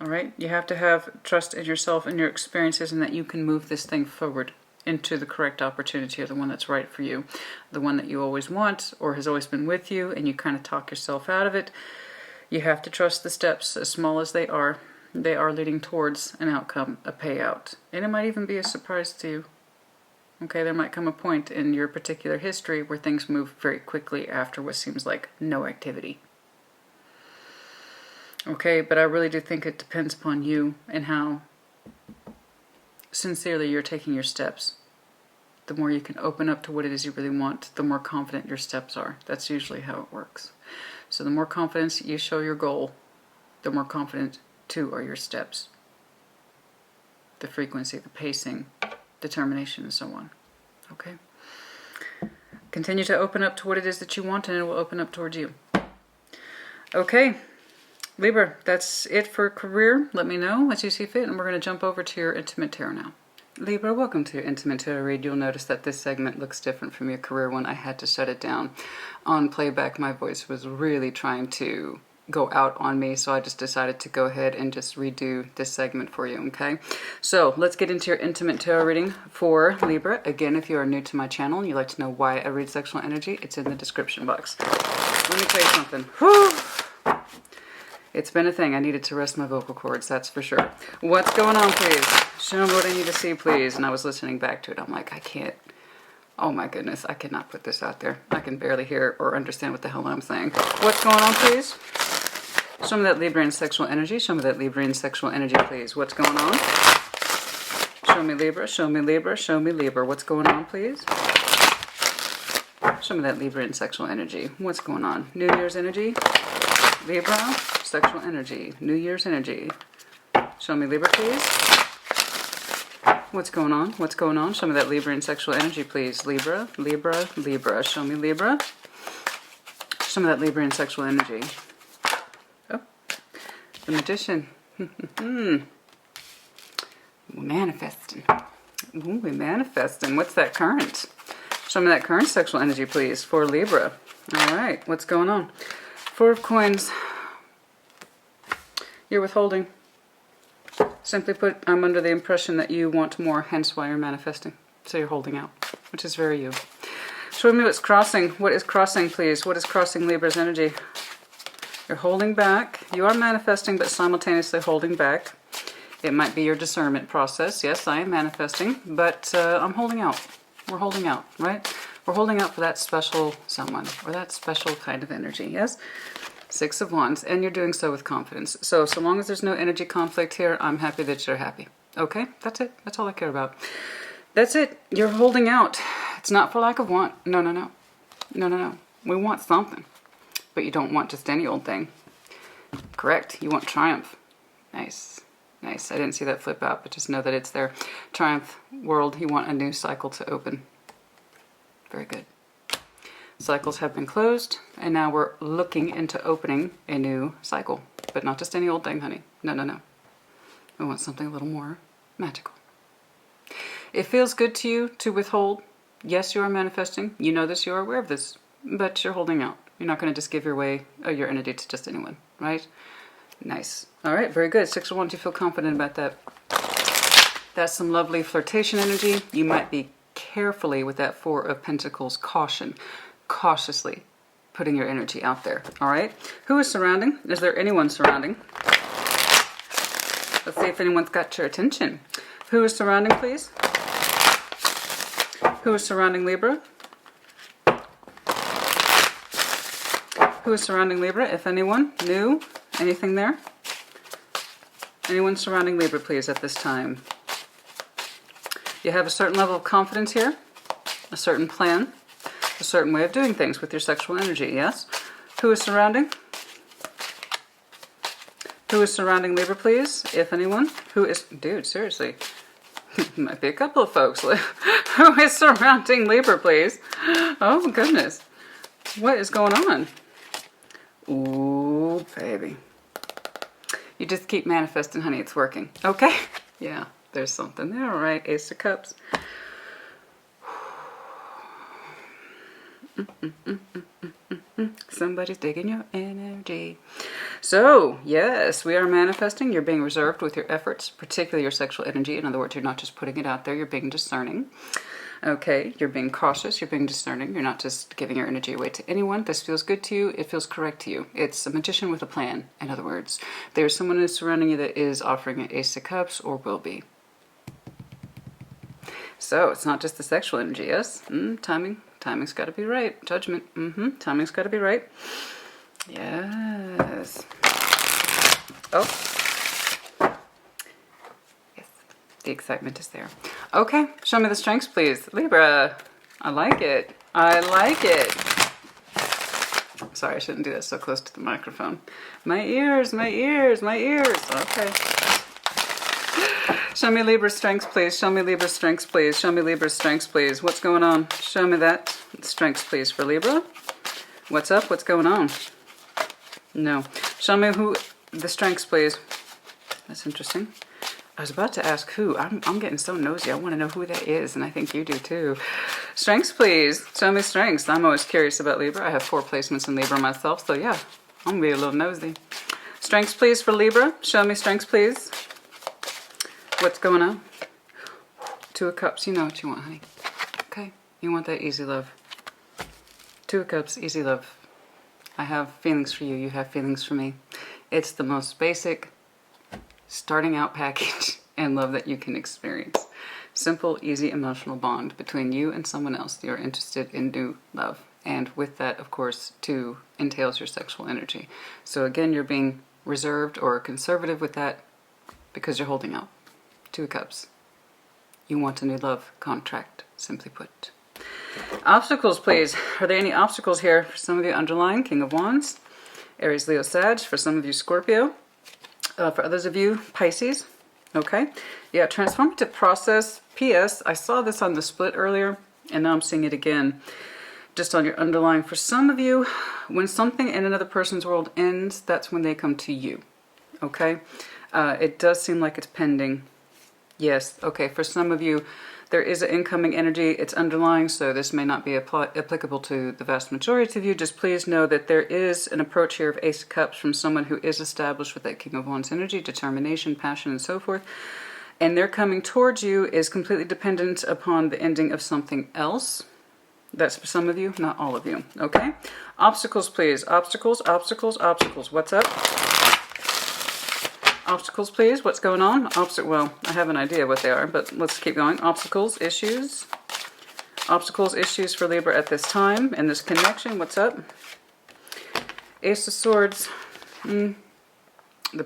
All right? You have to have trust in yourself and your experiences, and that you can move this thing forward into the correct opportunity, or the one that's right for you, the one that you always want or has always been with you, and you kind of talk yourself out of it. You have to trust the steps, as small as they are leading towards an outcome, a payout. And it might even be a surprise to you. Okay, there might come a point in your particular history where things move very quickly after what seems like no activity. Okay, but I really do think it depends upon you and how sincerely you're taking your steps. The more you can open up to what it is you really want, the more confident your steps are. That's usually how it works. So the more confidence you show your goal, the more confident too are your steps. The frequency, the pacing, determination, and so on. Okay? Continue to open up to what it is that you want, and it will open up towards you. Okay, Libra, that's it for career. Let me know as you see fit, and we're going to jump over to your intimate tarot now. Libra, welcome to your intimate tarot read. You'll notice that this segment looks different from your career one. I had to shut it down. On playback, my voice was really trying to go out on me, so I just decided to go ahead and just redo this segment for you, okay? So let's get into your intimate tarot reading for Libra. Again, if you are new to my channel and you'd like to know why I read sexual energy, it's in the description box. Let me tell you something. Whew. It's been a thing. I needed to rest my vocal cords, that's for sure. What's going on, please? Show me what I need to see, please. And I was listening back to it. I'm like, I can't. Oh my goodness, I cannot put this out there. I can barely hear or understand what the hell I'm saying. What's going on, please? Show me that Librian sexual energy. Show me that Librian sexual energy, please. What's going on? Show me Libra. Show me Libra. Show me Libra. What's going on, please? Show me that Librian sexual energy. What's going on? New Year's energy. Libra. Sexual energy. New Year's energy. Show me Libra, please. What's going on? What's going on? Show me that Librian sexual energy, please. Libra. Libra. Libra. Show me Libra. Show me that Librian sexual energy. Oh. The Magician. Manifesting. Ooh, we're manifesting. What's that current? Show me that current sexual energy, please, for Libra. All right. What's going on? Four of Coins. You're withholding. Simply put, I'm under the impression that you want more, hence why you're manifesting. So you're holding out, which is very you. Show me what's crossing. What is crossing, please? What is crossing Libra's energy? You're holding back. You are manifesting, but simultaneously holding back. It might be your discernment process. Yes, I am manifesting, but I'm holding out. We're holding out, right? We're holding out for that special someone, or that special kind of energy, yes? Six of Wands, and you're doing so with confidence. So long as there's no energy conflict here, I'm happy that you're happy. Okay, that's it. That's all I care about. That's it. You're holding out. It's not for lack of want. No, no, no. No, no, no. We want something, but you don't want just any old thing. Correct. You want triumph. Nice. Nice. I didn't see that flip out, but just know that it's there. Triumph world. You want a new cycle to open. Very good. Cycles have been closed, and now we're looking into opening a new cycle. But not just any old thing, honey. No, no, no. We want something a little more magical. It feels good to you to withhold. Yes, you are manifesting. You know this, you are aware of this. But you're holding out. You're not going to just give your energy to just anyone, right? Nice. All right, very good. 6 of Wands, you feel confident about that. That's some lovely flirtation energy. You might be carefully with that 4 of Pentacles, caution, cautiously putting your energy out there. All right. Who is surrounding? Is there anyone surrounding? Let's see if anyone's got your attention. Who is surrounding, please? Who is surrounding Libra? Who is surrounding Libra, if anyone? New? Anything there? Anyone surrounding Libra, please, at this time? You have a certain level of confidence here, a certain plan, a certain way of doing things with your sexual energy, yes? Who is surrounding? Who is surrounding Libra, please, if anyone? Who is... Dude, seriously. Might be a couple of folks. Who is surrounding Libra, please? Oh, goodness. What is going on? Ooh, baby. You just keep manifesting, honey. It's working. Okay? Yeah, there's something there, all right? Ace of Cups. Somebody's digging your energy. So, yes, we are manifesting. You're being reserved with your efforts, particularly your sexual energy. In other words, you're not just putting it out there. You're being discerning. Okay, you're being cautious. You're being discerning. You're not just giving your energy away to anyone. This feels good to you. It feels correct to you. It's a magician with a plan, in other words. There's someone who's surrounding you that is offering an Ace of Cups or will be. So, it's not just the sexual energy, yes? Timing. Timing's got to be right. Judgment. Timing's got to be right. Yes. Oh. Yes. The excitement is there. Okay. Show me the strengths, please. Libra. I like it. I like it. Sorry, I shouldn't do that so close to the microphone. My ears, my ears, my ears. Okay. Show me Libra's strengths, please. Show me Libra's strengths, please. Show me Libra's strengths, please. What's going on? Show me that. Strengths, please, for Libra. What's up? What's going on? No. Show me who the strengths, please. That's interesting. I was about to ask who. I'm getting so nosy. I want to know who that is, and I think you do too. Strengths, please. Show me strengths. I'm always curious about Libra. I have 4 placements in Libra myself, so yeah, I'm going to be a little nosy. Strengths, please, for Libra. Show me strengths, please. What's going on? 2 of Cups. You know what you want, honey. Okay? You want that easy love. 2 of Cups, easy love. I have feelings for you. You have feelings for me. It's the most basic starting out package and love that you can experience. Simple, easy, emotional bond between you and someone else. You're interested in new love. And with that, of course, too, entails your sexual energy. So again, you're being reserved or conservative with that because you're holding out. 2 of Cups. You want a new love contract, simply put. Obstacles, please. Are there any obstacles here for some of you underlying? King of Wands. Aries, Leo, Sag. For some of you, Scorpio. For others of you, Pisces. Okay. Yeah, transformative process. P.S. I saw this on the split earlier, and now I'm seeing it again. Just on your underlying. For some of you, when something in another person's world ends, that's when they come to you. Okay. It does seem like it's pending. Yes, okay, for some of you, there is an incoming energy. It's underlying, so this may not be applicable to the vast majority of you. Just please know that there is an approach here of Ace of Cups from someone who is established with that King of Wands energy, determination, passion, and so forth. And their coming towards you is completely dependent upon the ending of something else. That's for some of you, not all of you, okay? Obstacles, please. Obstacles, obstacles, obstacles. What's up? Obstacles, please. What's going on? Well, I have an idea what they are, but let's keep going. Obstacles, issues. Obstacles, issues for Libra at this time. And this connection, what's up? Ace of Swords. The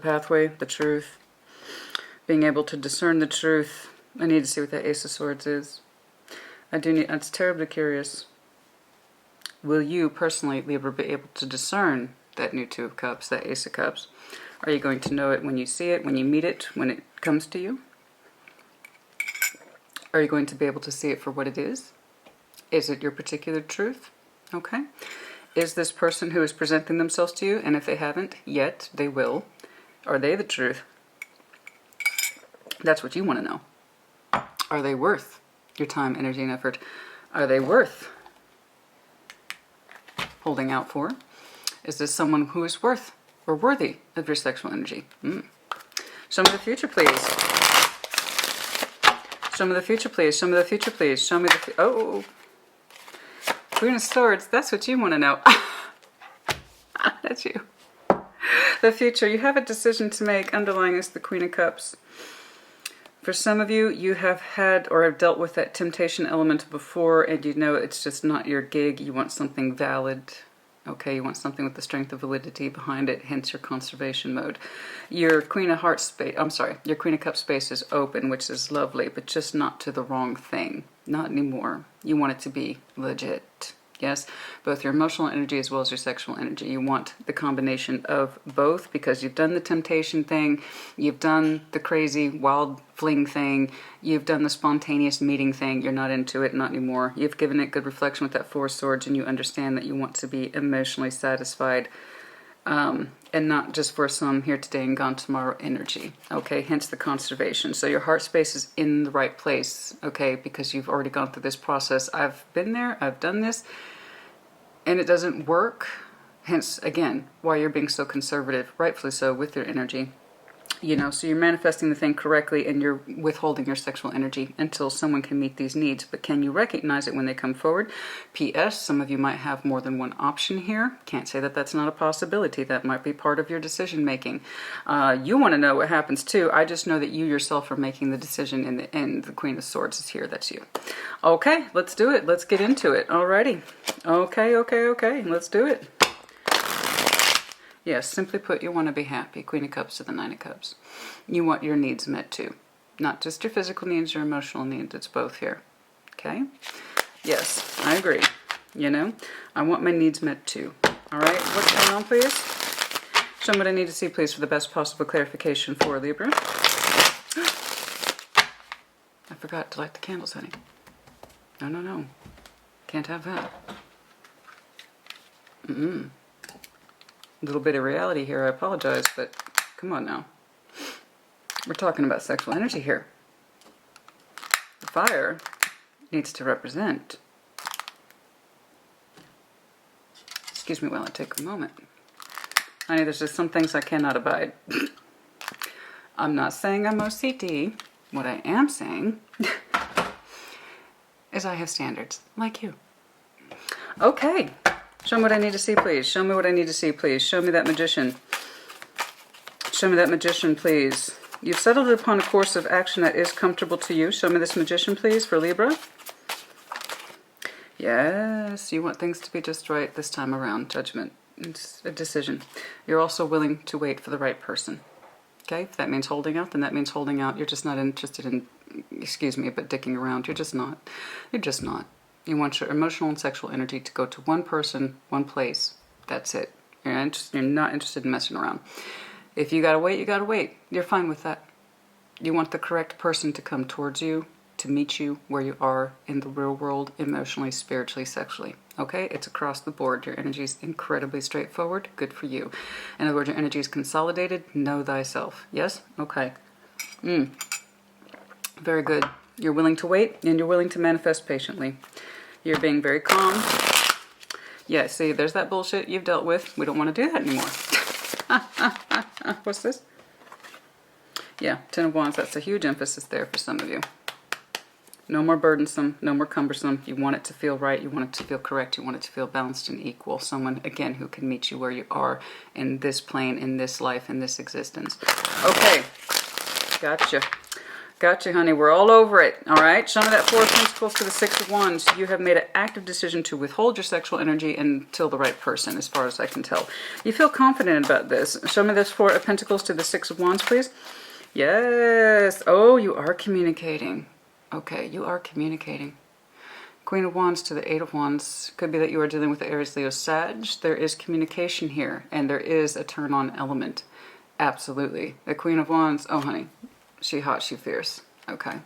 pathway, the truth. Being able to discern the truth. I need to see what that Ace of Swords is. I'm terribly curious. Will you personally, Libra, be able to discern that new 2 of Cups, that Ace of Cups? Are you going to know it when you see it, when you meet it, when it comes to you? Are you going to be able to see it for what it is? Is it your particular truth? Okay. Is this person who is presenting themselves to you, and if they haven't yet, they will, are they the truth? That's what you want to know. Are they worth your time, energy, and effort? Are they worth holding out for? Is this someone who is worth or worthy of your sexual energy? Show me the future, please. Show me the future, please. Show me the future, please. Show me the... Oh. Queen of Swords. That's what you want to know. That's you. The future. You have a decision to make. Underlying is the Queen of Cups. For some of you, you have had or have dealt with that temptation element before, and you know it's just not your gig. You want something valid. Okay, you want something with the strength of validity behind it, hence your conservation mode. Your Queen of Hearts space, your Queen of Cups space is open, which is lovely, but just not to the wrong thing. Not anymore. You want it to be legit. Yes, both your emotional energy as well as your sexual energy. You want the combination of both because you've done the temptation thing, you've done the crazy wild fling thing, you've done the spontaneous meeting thing. You're not into it, not anymore. You've given it good reflection with that Four of Swords, and you understand that you want to be emotionally satisfied and not just for some here today and gone tomorrow energy. Okay, hence the conservation. So your heart space is in the right place, okay, because you've already gone through this process. I've been there, I've done this, and it doesn't work. Hence, again, why you're being so conservative, rightfully so, with your energy. You know, so you're manifesting the thing correctly and you're withholding your sexual energy until someone can meet these needs. But can you recognize it when they come forward? P.S. Some of you might have more than one option here. Can't say that that's not a possibility. That might be part of your decision making. You want to know what happens too. I just know that you yourself are making the decision in the end. The Queen of Swords is here. That's you. Okay, let's do it. Let's get into it. Alrighty. Okay. Let's do it. Yes, simply put, you want to be happy. Queen of Cups to the Nine of Cups. You want your needs met too. Not just your physical needs, your emotional needs. It's both here. Okay? Yes, I agree. You know, I want my needs met too. All right, what's going on, please? Show me what I need to see, please, for the best possible clarification for Libra. I forgot to light the candles, honey. No. Can't have that. A little bit of reality here, I apologize, but come on now. We're talking about sexual energy here. The fire needs to represent. Excuse me while I take a moment. Honey, there's just some things I cannot abide. I'm not saying I'm OCD. What I am saying is I have standards, like you. Okay. Show me what I need to see, please. Show me what I need to see, please. Show me that Magician. Show me that Magician, please. You've settled upon a course of action that is comfortable to you. Show me this Magician, please, for Libra. Yes, you want things to be just right this time around. Judgment. It's a decision. You're also willing to wait for the right person. Okay? If that means holding out, then that means holding out. You're just not interested in, excuse me, but dicking around. You're just not. You're just not. You want your emotional and sexual energy to go to one person, one place. That's it. You're not interested in messing around. If you gotta wait, you gotta wait. You're fine with that. You want the correct person to come towards you, to meet you where you are in the real world, emotionally, spiritually, sexually. Okay? It's across the board. Your energy is incredibly straightforward. Good for you. In other words, your energy is consolidated. Know thyself. Yes? Okay. Very good. You're willing to wait and you're willing to manifest patiently. You're being very calm. Yeah, see, there's that bullshit you've dealt with. We don't want to do that anymore. What's this? Yeah, Ten of Wands. That's a huge emphasis there for some of you. No more burdensome, no more cumbersome. You want it to feel right. You want it to feel correct. You want it to feel balanced and equal. Someone, again, who can meet you where you are in this plane, in this life, in this existence. Okay. Gotcha. Gotcha, honey. We're all over it. All right. Show me that Four of Pentacles to the Six of Wands. You have made an active decision to withhold your sexual energy until the right person, as far as I can tell. You feel confident about this. Show me this Four of Pentacles to the Six of Wands, please. Yes. Oh, you are communicating. Okay, you are communicating. Queen of Wands to the Eight of Wands. Could be that you are dealing with the Aries, Leo, Sag. There is communication here, and there is a turn-on element. Absolutely. The Queen of Wands. Oh, honey. She hot, she fierce. Okay.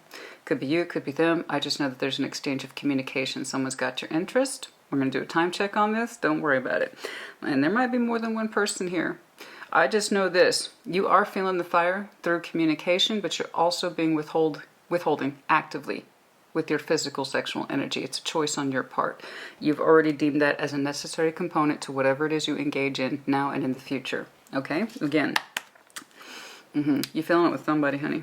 Could be you, could be them. I just know that there's an exchange of communication. Someone's got your interest. We're going to do a time check on this. Don't worry about it. And there might be more than one person here. I just know this. You are feeling the fire through communication, but you're also being withholding actively with your physical sexual energy. It's a choice on your part. You've already deemed that as a necessary component to whatever it is you engage in now and in the future. Okay, again, you're feeling it with somebody, honey.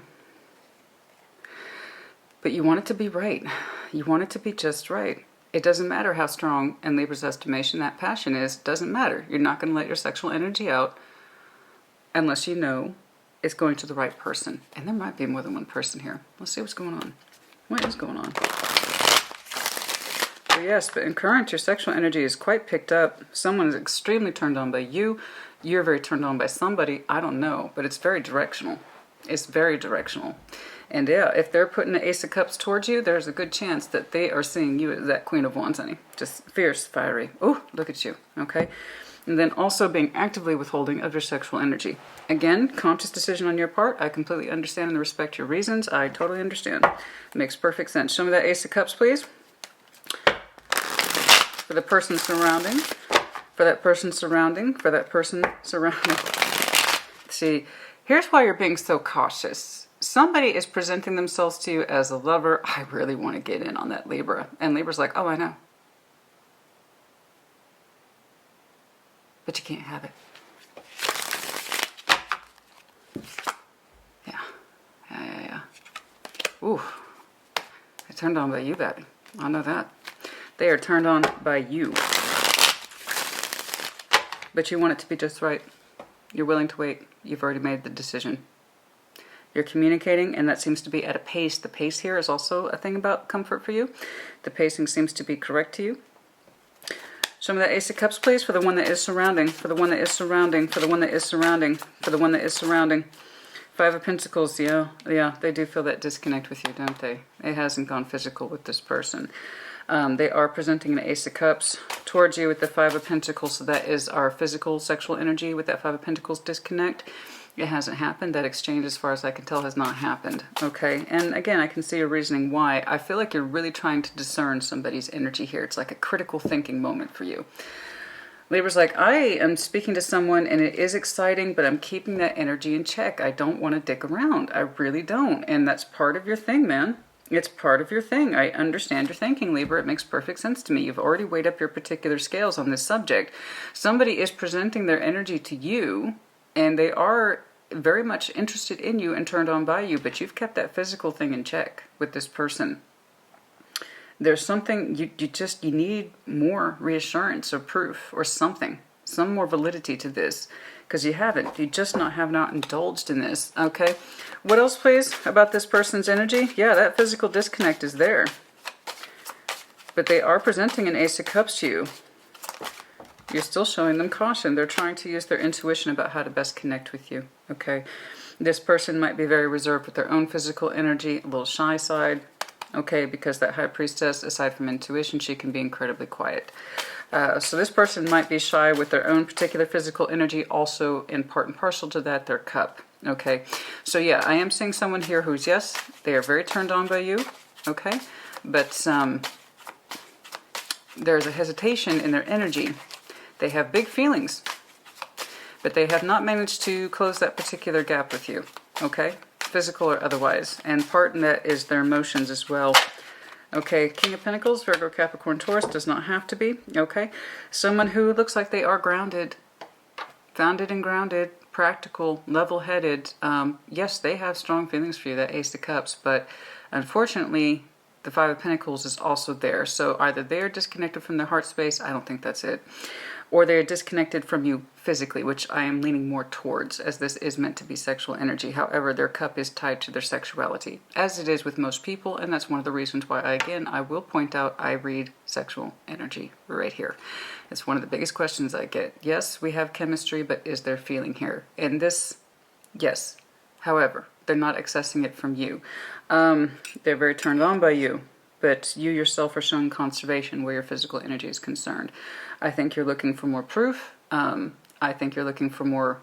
But you want it to be right. You want it to be just right. It doesn't matter how strong, in Libra's estimation, that passion is. It doesn't matter. You're not going to let your sexual energy out unless you know it's going to the right person. And there might be more than one person here. Let's see what's going on. What is going on? So yes, but in current, your sexual energy is quite picked up. Someone is extremely turned on by you. You're very turned on by somebody. I don't know, but it's very directional. It's very directional. And yeah, if they're putting the Ace of Cups towards you, there's a good chance that they are seeing you as that Queen of Wands, honey. Just fierce, fiery. Oh, look at you, okay? And then also being actively withholding of your sexual energy. Again, conscious decision on your part. I completely understand and respect your reasons. I totally understand. Makes perfect sense. Show me that Ace of Cups, please. For the person surrounding. For that person surrounding. For that person surrounding. See, here's why you're being so cautious. Somebody is presenting themselves to you as a lover. I really want to get in on that, Libra. And Libra's like, oh, I know. But you can't have it. Yeah. Ooh. They're turned on by you, baby. I know that. They are turned on by you. But you want it to be just right. You're willing to wait. You've already made the decision. You're communicating, and that seems to be at a pace. The pace here is also a thing about comfort for you. The pacing seems to be correct to you. Show me that Ace of Cups, please, for the one that is surrounding. For the one that is surrounding. For the one that is surrounding. For the one that is surrounding. Five of Pentacles, yeah, they do feel that disconnect with you, don't they? It hasn't gone physical with this person. They are presenting an Ace of Cups towards you with the Five of Pentacles, so that is our physical sexual energy with that Five of Pentacles disconnect. It hasn't happened. That exchange, as far as I can tell, has not happened. Okay, and again, I can see your reasoning why. I feel like you're really trying to discern somebody's energy here. It's like a critical thinking moment for you. Libra's like, I am speaking to someone and it is exciting, but I'm keeping that energy in check. I don't want to dick around. I really don't. And that's part of your thing, man. It's part of your thing. I understand your thinking, Libra. It makes perfect sense to me. You've already weighed up your particular scales on this subject. Somebody is presenting their energy to you, and they are very much interested in you and turned on by you, but you've kept that physical thing in check with this person. There's something, you need more reassurance or proof or something, some more validity to this, because you haven't. You just have not indulged in this, okay? What else, please, about this person's energy? Yeah, that physical disconnect is there. But they are presenting an Ace of Cups to you. You're still showing them caution. They're trying to use their intuition about how to best connect with you, okay? This person might be very reserved with their own physical energy, a little shy side, okay? Because that High Priestess, aside from intuition, she can be incredibly quiet. So this person might be shy with their own particular physical energy, also in part and parcel to that, their cup, okay? So yeah, I am seeing someone here who's, yes, they are very turned on by you, okay? But there's a hesitation in their energy. They have big feelings, but they have not managed to close that particular gap with you, okay? Physical or otherwise. And part in that is their emotions as well. Okay, King of Pentacles, Virgo, Capricorn, Taurus, does not have to be, okay? Someone who looks like they are grounded, founded and grounded, practical, level-headed. Yes, they have strong feelings for you, that Ace of Cups, but unfortunately, the Five of Pentacles is also there. So either they are disconnected from their heart space, I don't think that's it, or they're disconnected from you physically, which I am leaning more towards, as this is meant to be sexual energy. However, their cup is tied to their sexuality, as it is with most people, and that's one of the reasons why, I will point out, I read sexual energy right here. It's one of the biggest questions I get. Yes, we have chemistry, but is there feeling here? And this, yes. However, they're not accessing it from you. They're very turned on by you, but you yourself are showing conservation where your physical energy is concerned. I think you're looking for more proof. I think you're looking for more,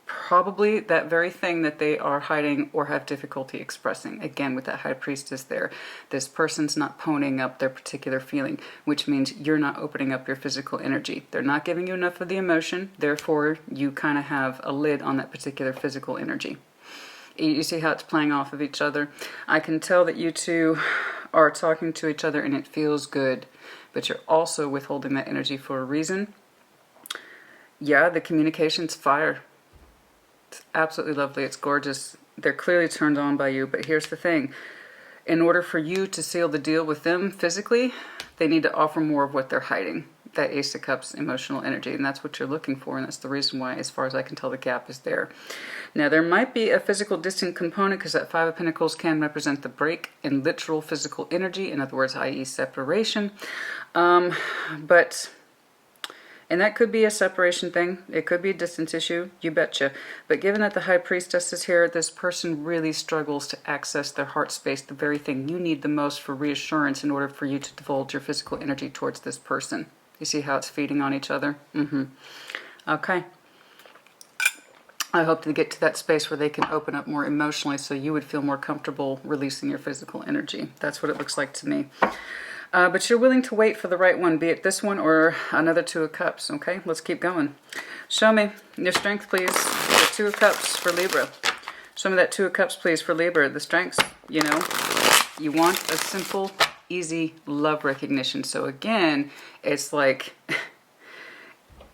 probably that very thing that they are hiding or have difficulty expressing. Again, with that High Priestess there, this person's not ponying up their particular feeling, which means you're not opening up your physical energy. They're not giving you enough of the emotion, therefore you kind of have a lid on that particular physical energy. You see how it's playing off of each other? I can tell that you two are talking to each other and it feels good, but you're also withholding that energy for a reason. Yeah, the communication's fire. It's absolutely lovely. It's gorgeous. They're clearly turned on by you, but here's the thing. In order for you to seal the deal with them physically, they need to offer more of what they're hiding. That Ace of Cups emotional energy, and that's what you're looking for, and that's the reason why, as far as I can tell, the gap is there. Now, there might be a physical distant component because that Five of Pentacles can represent the break in literal physical energy, in other words, i.e. separation. And that could be a separation thing. It could be a distance issue, you betcha. But given that the High Priestess is here, this person really struggles to access their heart space, the very thing you need the most for reassurance in order for you to divulge your physical energy towards this person. You see how it's feeding on each other? Okay. I hope to get to that space where they can open up more emotionally so you would feel more comfortable releasing your physical energy. That's what it looks like to me. But you're willing to wait for the right one, be it this one or another Two of Cups, okay? Let's keep going. Show me your strength, please. The Two of Cups for Libra. Show me that Two of Cups, please, for Libra. The strengths, you know, you want a simple, easy love recognition. So again, it's like,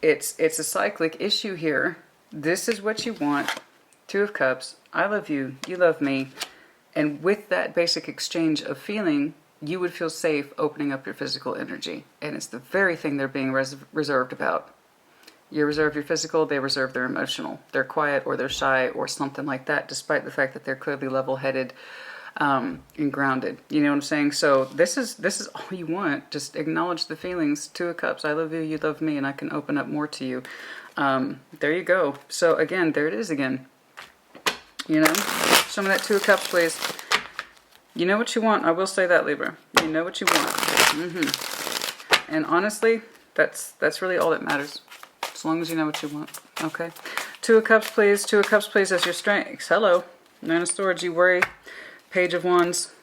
it's a cyclic issue here. This is what you want. Two of Cups. I love you. You love me. And with that basic exchange of feeling, you would feel safe opening up your physical energy. And it's the very thing they're being reserved about. You reserve your physical, they reserve their emotional. They're quiet or they're shy or something like that, despite the fact that they're clearly level-headed and grounded. You know what I'm saying? So this is all you want. Just acknowledge the feelings. Two of Cups. I love you, you love me, and I can open up more to you. There you go. So again, there it is again. You know? Show me that Two of Cups, please. You know what you want. I will say that, Libra. You know what you want. And honestly, that's really all that matters. As long as you know what you want. Okay. Two of Cups, please. Two of Cups, please, as your strength. Hello. Nine of Swords. You worry. Page of Wands.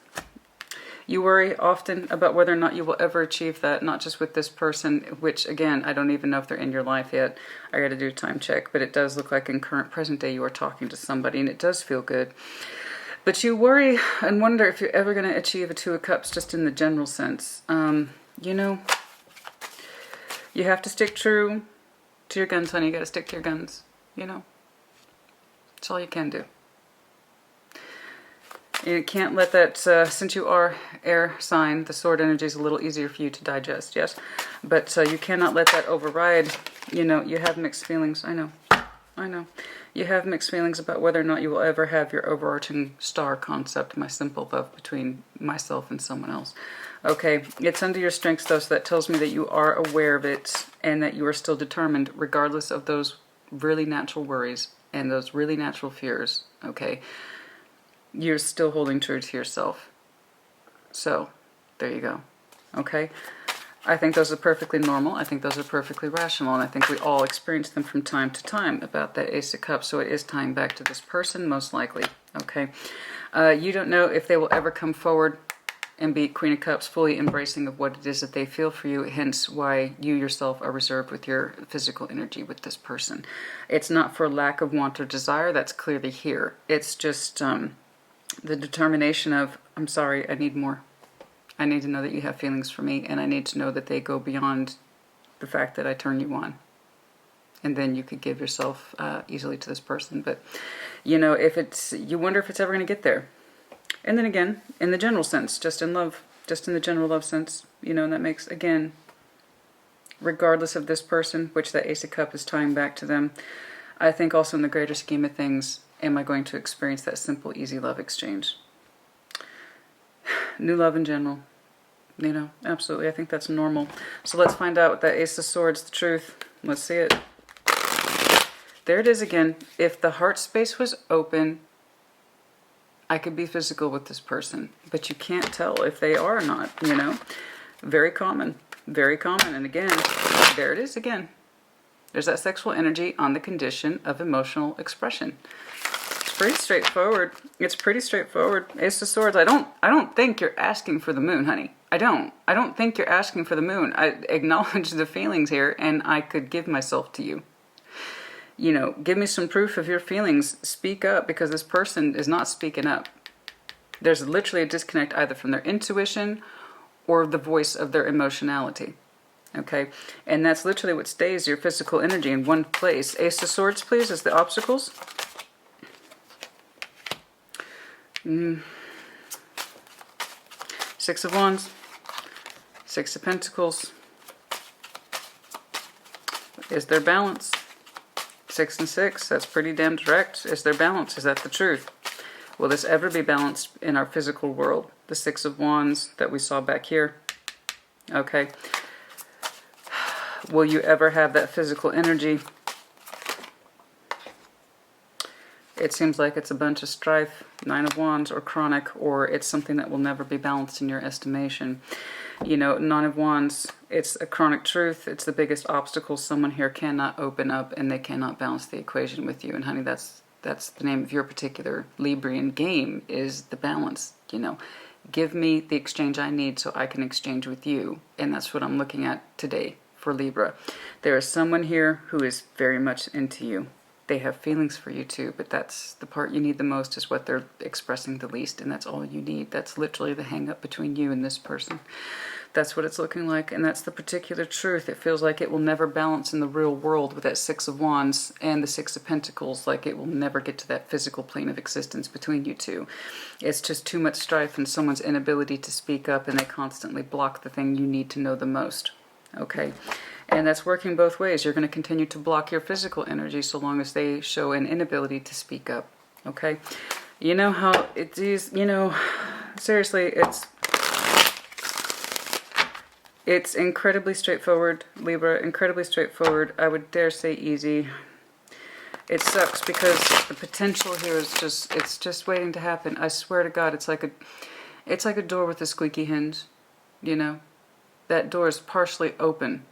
You worry often about whether or not you will ever achieve that, not just with this person, which, again, I don't even know if they're in your life yet. I got to do a time check. But it does look like in current present day you are talking to somebody, and it does feel good. But you worry and wonder if you're ever going to achieve a Two of Cups just in the general sense. You know, you have to stick true to your guns, honey. You got to stick to your guns, you know. That's all you can do. You can't let that, since you are air sign, the sword energy is a little easier for you to digest, yes? But you cannot let that override. You know, you have mixed feelings. I know. You have mixed feelings about whether or not you will ever have your overarching star concept, my simple love between myself and someone else. Okay, it's under your strengths though, so that tells me that you are aware of it and that you are still determined regardless of those really natural worries and those really natural fears, okay? You're still holding true to yourself. So, there you go. Okay? I think those are perfectly normal. I think those are perfectly rational. And I think we all experience them from time to time about that Ace of Cups. So it is tying back to this person, most likely. Okay? You don't know if they will ever come forward and be Queen of Cups, fully embracing of what it is that they feel for you. Hence why you yourself are reserved with your physical energy with this person. It's not for lack of want or desire. That's clearly here. It's just the determination of, I'm sorry, I need more. I need to know that you have feelings for me, and I need to know that they go beyond the fact that I turn you on. And then you could give yourself easily to this person. But, you know, if it's, you wonder if it's ever going to get there. And then again, in the general sense, just in love, just in the general love sense, you know, and that makes, again, regardless of this person, which that Ace of Cups is tying back to them, I think also in the greater scheme of things, am I going to experience that simple, easy love exchange? New love in general. You know, absolutely. I think that's normal. So let's find out with that Ace of Swords, the truth. Let's see it. There it is again. If the heart space was open, I could be physical with this person. But you can't tell if they are or not, you know. Very common. Very common. And again, there it is again. There's that sexual energy on the condition of emotional expression. Pretty straightforward. It's pretty straightforward. Ace of Swords. I don't think you're asking for the moon, honey. I don't think you're asking for the moon. I acknowledge the feelings here, and I could give myself to you. You know, give me some proof of your feelings. Speak up, because this person is not speaking up. There's literally a disconnect either from their intuition or the voice of their emotionality. Okay, and that's literally what stays your physical energy in one place. Ace of Swords, please, is the obstacles. Six of Wands, Six of Pentacles. Is there balance? 6 and 6, that's pretty damn direct. Is there balance? Is that the truth? Will this ever be balanced in our physical world? The Six of Wands that we saw back here. Okay. Will you ever have that physical energy? It seems like it's a bunch of strife, Nine of Wands, or chronic, or it's something that will never be balanced in your estimation. You know, Nine of Wands, it's a chronic truth. It's the biggest obstacle. Someone here cannot open up and they cannot balance the equation with you. And honey, that's the name of your particular Librian game, is the balance. You know, give me the exchange I need so I can exchange with you. And that's what I'm looking at today for Libra. There is someone here who is very much into you. They have feelings for you too, but that's the part you need the most, is what they're expressing the least, and that's all you need. That's literally the hang up between you and this person. That's what it's looking like, and that's the particular truth. It feels like it will never balance in the real world with that Six of Wands and the Six of Pentacles. Like it will never get to that physical plane of existence between you two. It's just too much strife and someone's inability to speak up, and they constantly block the thing you need to know the most. Okay? And that's working both ways. You're going to continue to block your physical energy so long as they show an inability to speak up. Okay? You know how it is, you know, seriously, it's incredibly straightforward, Libra, incredibly straightforward. I would dare say easy. It sucks because the potential here is just, it's just waiting to happen. I swear to God, it's like a door with a squeaky hinge, you know? That door is partially open.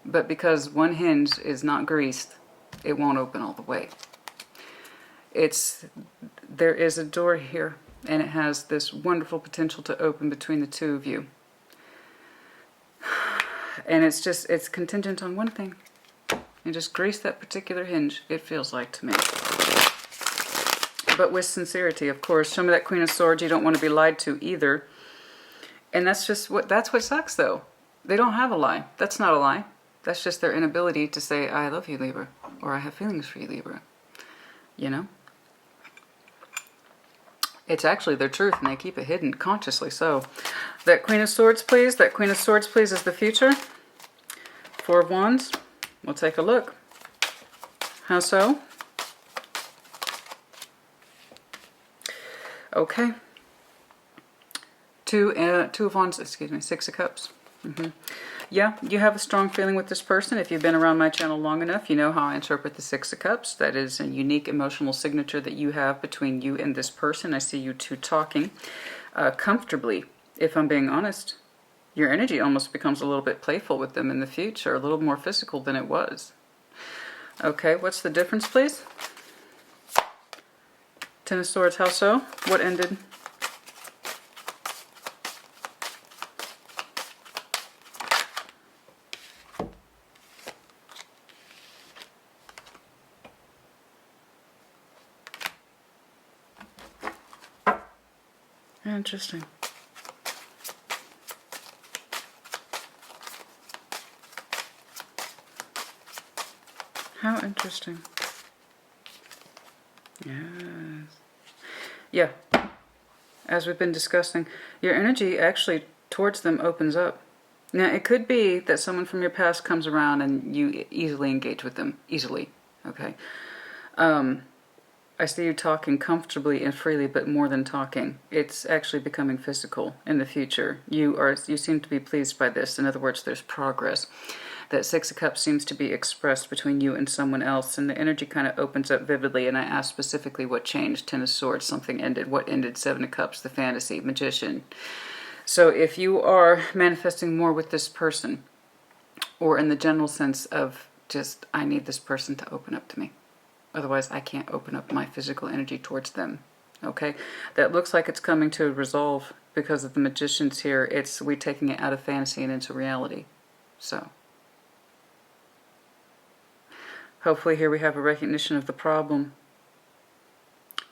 But because one hinge is not greased, it won't open all the way. There is a door here, and it has this wonderful potential to open between the two of you. And it's contingent on one thing. You just grease that particular hinge, it feels like to me. But with sincerity, of course. Show me that Queen of Swords. You don't want to be lied to either. And that's what sucks, though. They don't have a lie. That's not a lie. That's just their inability to say, I love you, Libra, or I have feelings for you, Libra. You know? It's actually their truth, and they keep it hidden, consciously so. That Queen of Swords, please. That Queen of Swords, please, is the future. Four of Wands. We'll take a look. How so? Okay. Two of Wands, excuse me, Six of Cups. Yeah, you have a strong feeling with this person. If you've been around my channel long enough, you know how I interpret the Six of Cups. That is a unique emotional signature that you have between you and this person. I see you two talking comfortably, if I'm being honest. Your energy almost becomes a little bit playful with them in the future, a little more physical than it was. Okay, what's the difference, please? Ten of Swords, how so? What ended? Interesting. How interesting. Yes. Yeah. As we've been discussing, your energy actually towards them opens up. Now, it could be that someone from your past comes around and you easily engage with them. Easily. Okay. I see you talking comfortably and freely, but more than talking. It's actually becoming physical in the future. You seem to be pleased by this. In other words, there's progress. That Six of Cups seems to be expressed between you and someone else, and the energy kind of opens up vividly, and I asked specifically what changed. Ten of Swords, something ended. What ended? Seven of Cups, the fantasy, Magician. So if you are manifesting more with this person, or in the general sense of just, I need this person to open up to me. Otherwise, I can't open up my physical energy towards them. Okay? That looks like it's coming to a resolve because of the Magicians here. We're taking it out of fantasy and into reality. So, hopefully here we have a recognition of the problem.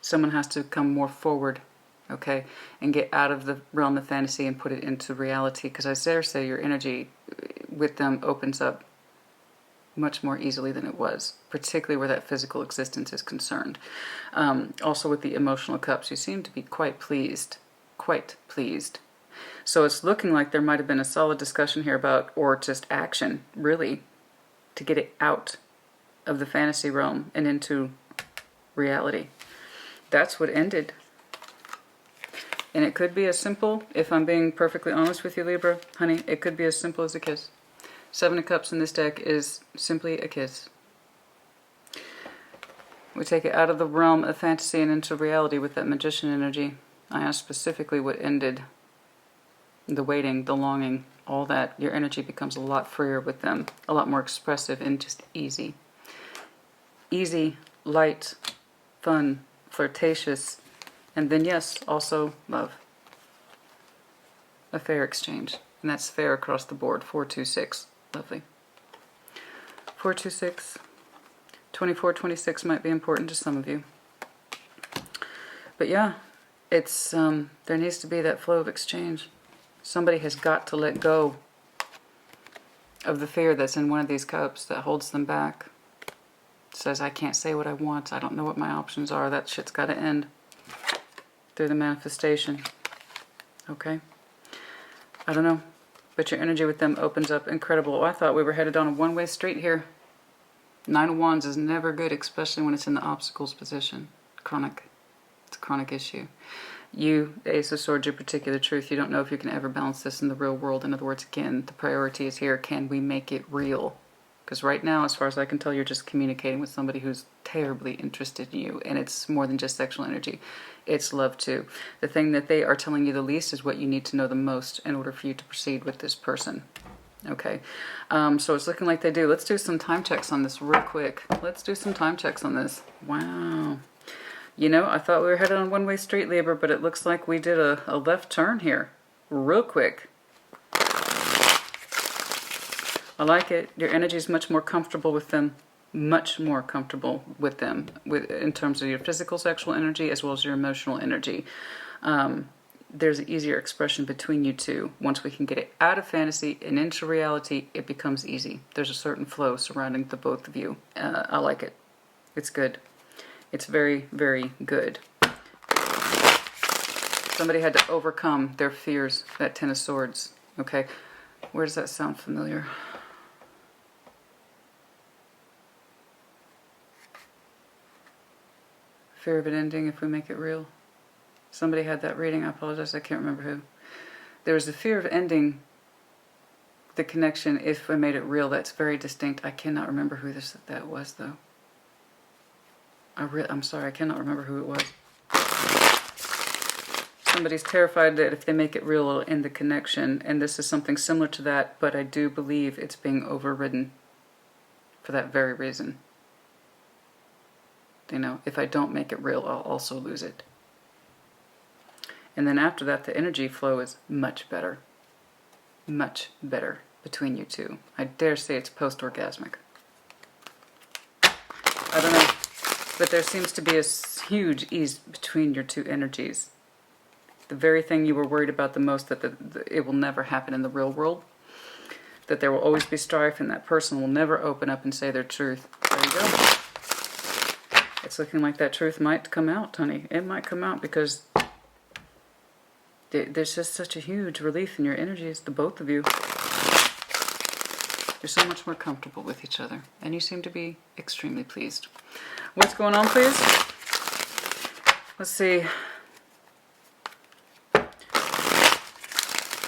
Someone has to come more forward, okay, and get out of the realm of fantasy and put it into reality. Because I dare say your energy with them opens up much more easily than it was, particularly where that physical existence is concerned. Also with the emotional cups, you seem to be quite pleased. Quite pleased. So it's looking like there might have been a solid discussion here about, or just action, really, to get it out of the fantasy realm and into reality. That's what ended. And it could be as simple, if I'm being perfectly honest with you, Libra, honey, it could be as simple as a kiss. 7 of Cups in this deck is simply a kiss. We take it out of the realm of fantasy and into reality with that Magician energy. I asked specifically what ended. The waiting, the longing, all that. Your energy becomes a lot freer with them. A lot more expressive and just easy. Easy, light, fun, flirtatious, and then yes, also love. A fair exchange. And that's fair across the board. 426. Lovely. 426. 2426 might be important to some of you. But yeah, it's there needs to be that flow of exchange. Somebody has got to let go of the fear that's in one of these cups that holds them back. It says, I can't say what I want. I don't know what my options are. That shit's got to end through the manifestation. Okay? I don't know. But your energy with them opens up incredible. Oh, I thought we were headed on a one-way street here. 9 of Wands is never good, especially when it's in the obstacles position. Chronic. It's a chronic issue. You, the Ace of Swords, your particular truth, you don't know if you can ever balance this in the real world. In other words, again, the priority is here. Can we make it real? Because right now, as far as I can tell, you're just communicating with somebody who's terribly interested in you. And it's more than just sexual energy. It's love, too. The thing that they are telling you the least is what you need to know the most in order for you to proceed with this person. Okay, so it's looking like they do. Let's do some time checks on this real quick. Let's do some time checks on this. Wow. You know, I thought we were headed on one-way street, Libra, but it looks like we did a left turn here. Real quick. I like it. Your energy is much more comfortable with them. Much more comfortable with them in terms of your physical sexual energy as well as your emotional energy. There's an easier expression between you two. Once we can get it out of fantasy and into reality, it becomes easy. There's a certain flow surrounding the both of you. I like it. It's good. It's very, very good. Somebody had to overcome their fears, that 10 of Swords. Okay, where does that sound familiar? Fear of it ending if we make it real. Somebody had that reading. I apologize. I can't remember who. There was the fear of ending the connection if I made it real. That's very distinct. I cannot remember who that was, though. I'm sorry. I cannot remember who it was. Somebody's terrified that if they make it real, it'll end the connection. And this is something similar to that, but I do believe it's being overridden for that very reason. You know, if I don't make it real, I'll also lose it. And then after that, the energy flow is much better. Much better between you two. I dare say it's post-orgasmic. I don't know. But there seems to be a huge ease between your two energies. The very thing you were worried about the most, that it will never happen in the real world. That there will always be strife and that person will never open up and say their truth. There you go. It's looking like that truth might come out, honey. It might come out because there's just such a huge relief in your energies, the both of you. You're so much more comfortable with each other, and you seem to be extremely pleased. What's going on, please? Let's see.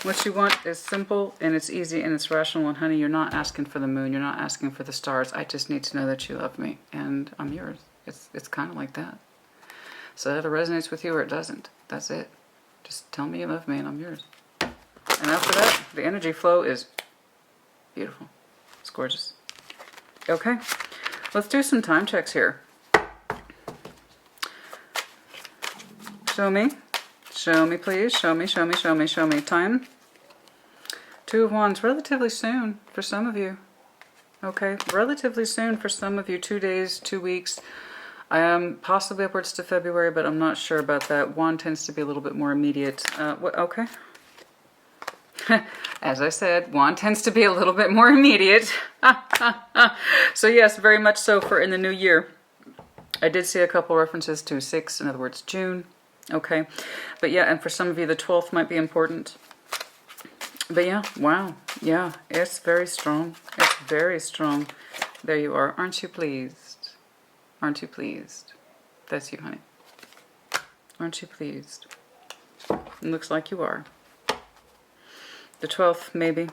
What you want is simple, and it's easy, and it's rational, and honey, you're not asking for the moon, you're not asking for the stars. I just need to know that you love me, and I'm yours. It's kind of like that. So that it resonates with you or it doesn't. That's it. Just tell me you love me and I'm yours. And after that, the energy flow is beautiful. It's gorgeous. Okay, let's do some time checks here. Show me. Show me, please. Show me, show me, show me, show me. Time. 2 of Wands. Relatively soon for some of you. Okay, relatively soon for some of you. 2 days, 2 weeks. Possibly upwards to February, but I'm not sure about that. Wand tends to be a little bit more immediate. Okay. As I said, wand tends to be a little bit more immediate. So yes, very much so for in the new year. I did see a couple references to 6, in other words, June. Okay. But yeah, and for some of you, the 12th might be important. But yeah, wow. Yeah, it's very strong. It's very strong. There you are. Aren't you pleased? Aren't you pleased? That's you, honey. Aren't you pleased? It looks like you are. The 12th, maybe.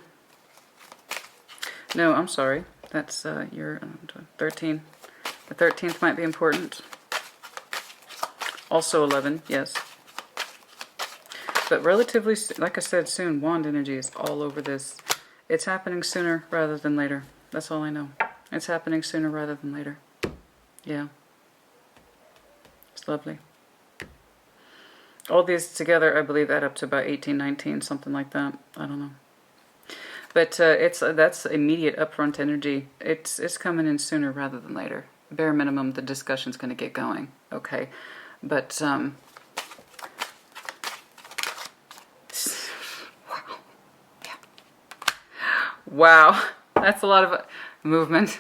No, I'm sorry. That's your 13. The 13th might be important. Also 11, yes. But relatively, like I said, soon. Wand energy is all over this. It's happening sooner rather than later. That's all I know. It's happening sooner rather than later. Yeah. It's lovely. All these together, I believe, add up to about 18, 19, something like that. I don't know. But that's immediate upfront energy. It's coming in sooner rather than later. Bare minimum, the discussion's going to get going. Okay. But, wow. Yeah. Wow. That's a lot of movement.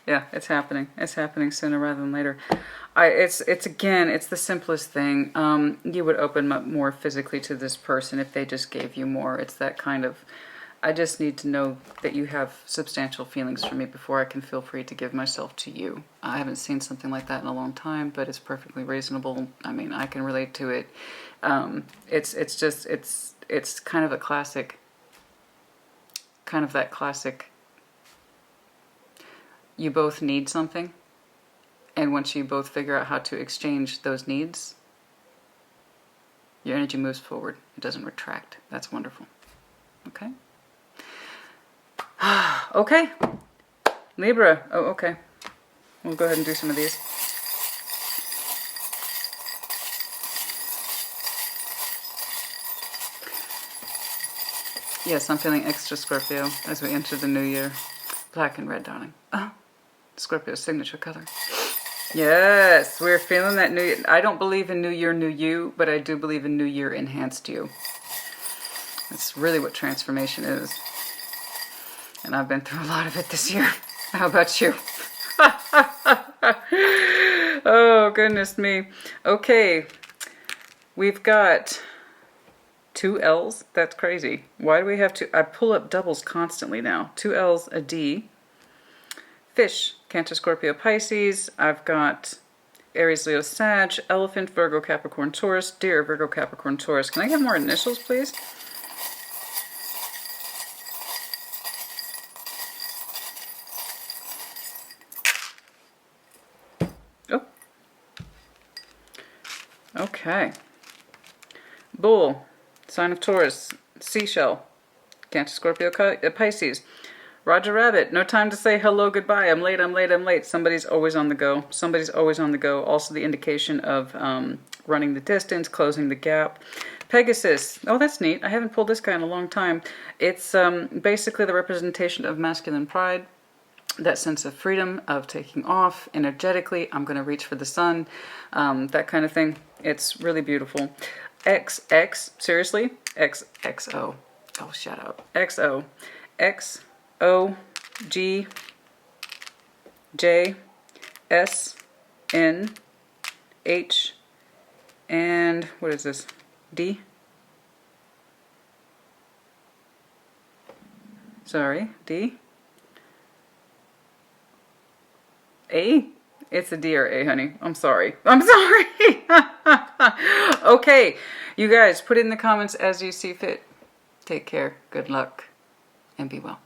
Yeah, it's happening. It's happening sooner rather than later. It's again, it's the simplest thing. You would open up more physically to this person if they just gave you more. It's that kind of, I just need to know that you have substantial feelings for me before I can feel free to give myself to you. I haven't seen something like that in a long time, but it's perfectly reasonable. I mean, I can relate to it. It's kind of a classic, kind of that classic, you both need something. And once you both figure out how to exchange those needs, your energy moves forward. It doesn't retract. That's wonderful. Okay? Okay. Libra. Oh, okay. We'll go ahead and do some of these. Yes, I'm feeling extra Scorpio as we enter the new year. Black and red, darling. Scorpio's signature color. Yes, we're feeling that new year. I don't believe in new year, new you, but I do believe in new year, enhanced you. That's really what transformation is. And I've been through a lot of it this year. How about you? Oh, goodness me. Okay, we've got 2 L's. That's crazy. Why do we have to? I pull up doubles constantly now. 2 L's, a D. Fish, Cancer, Scorpio, Pisces. I've got Aries, Leo, Sag, Elephant, Virgo, Capricorn, Taurus, Deer, Virgo, Capricorn, Taurus. Can I get more initials, please? Oh. Okay. Bull, sign of Taurus, Seashell, Cancer, Scorpio, Pisces. Roger Rabbit, no time to say hello, goodbye. I'm late, I'm late, I'm late. Somebody's always on the go. Somebody's always on the go. Also the indication of running the distance, closing the gap. Pegasus, oh, that's neat. I haven't pulled this guy in a long time. It's basically the representation of masculine pride, that sense of freedom, of taking off energetically. I'm going to reach for the sun, that kind of thing. It's really beautiful. XX, seriously? XO. Oh, shut up. XO. X. O, G, J, S, N, H, and what is this? D? Sorry, D? A? It's a D or A, honey. I'm sorry. I'm sorry. Okay, you guys, put it in the comments as you see fit. Take care, good luck, and be well.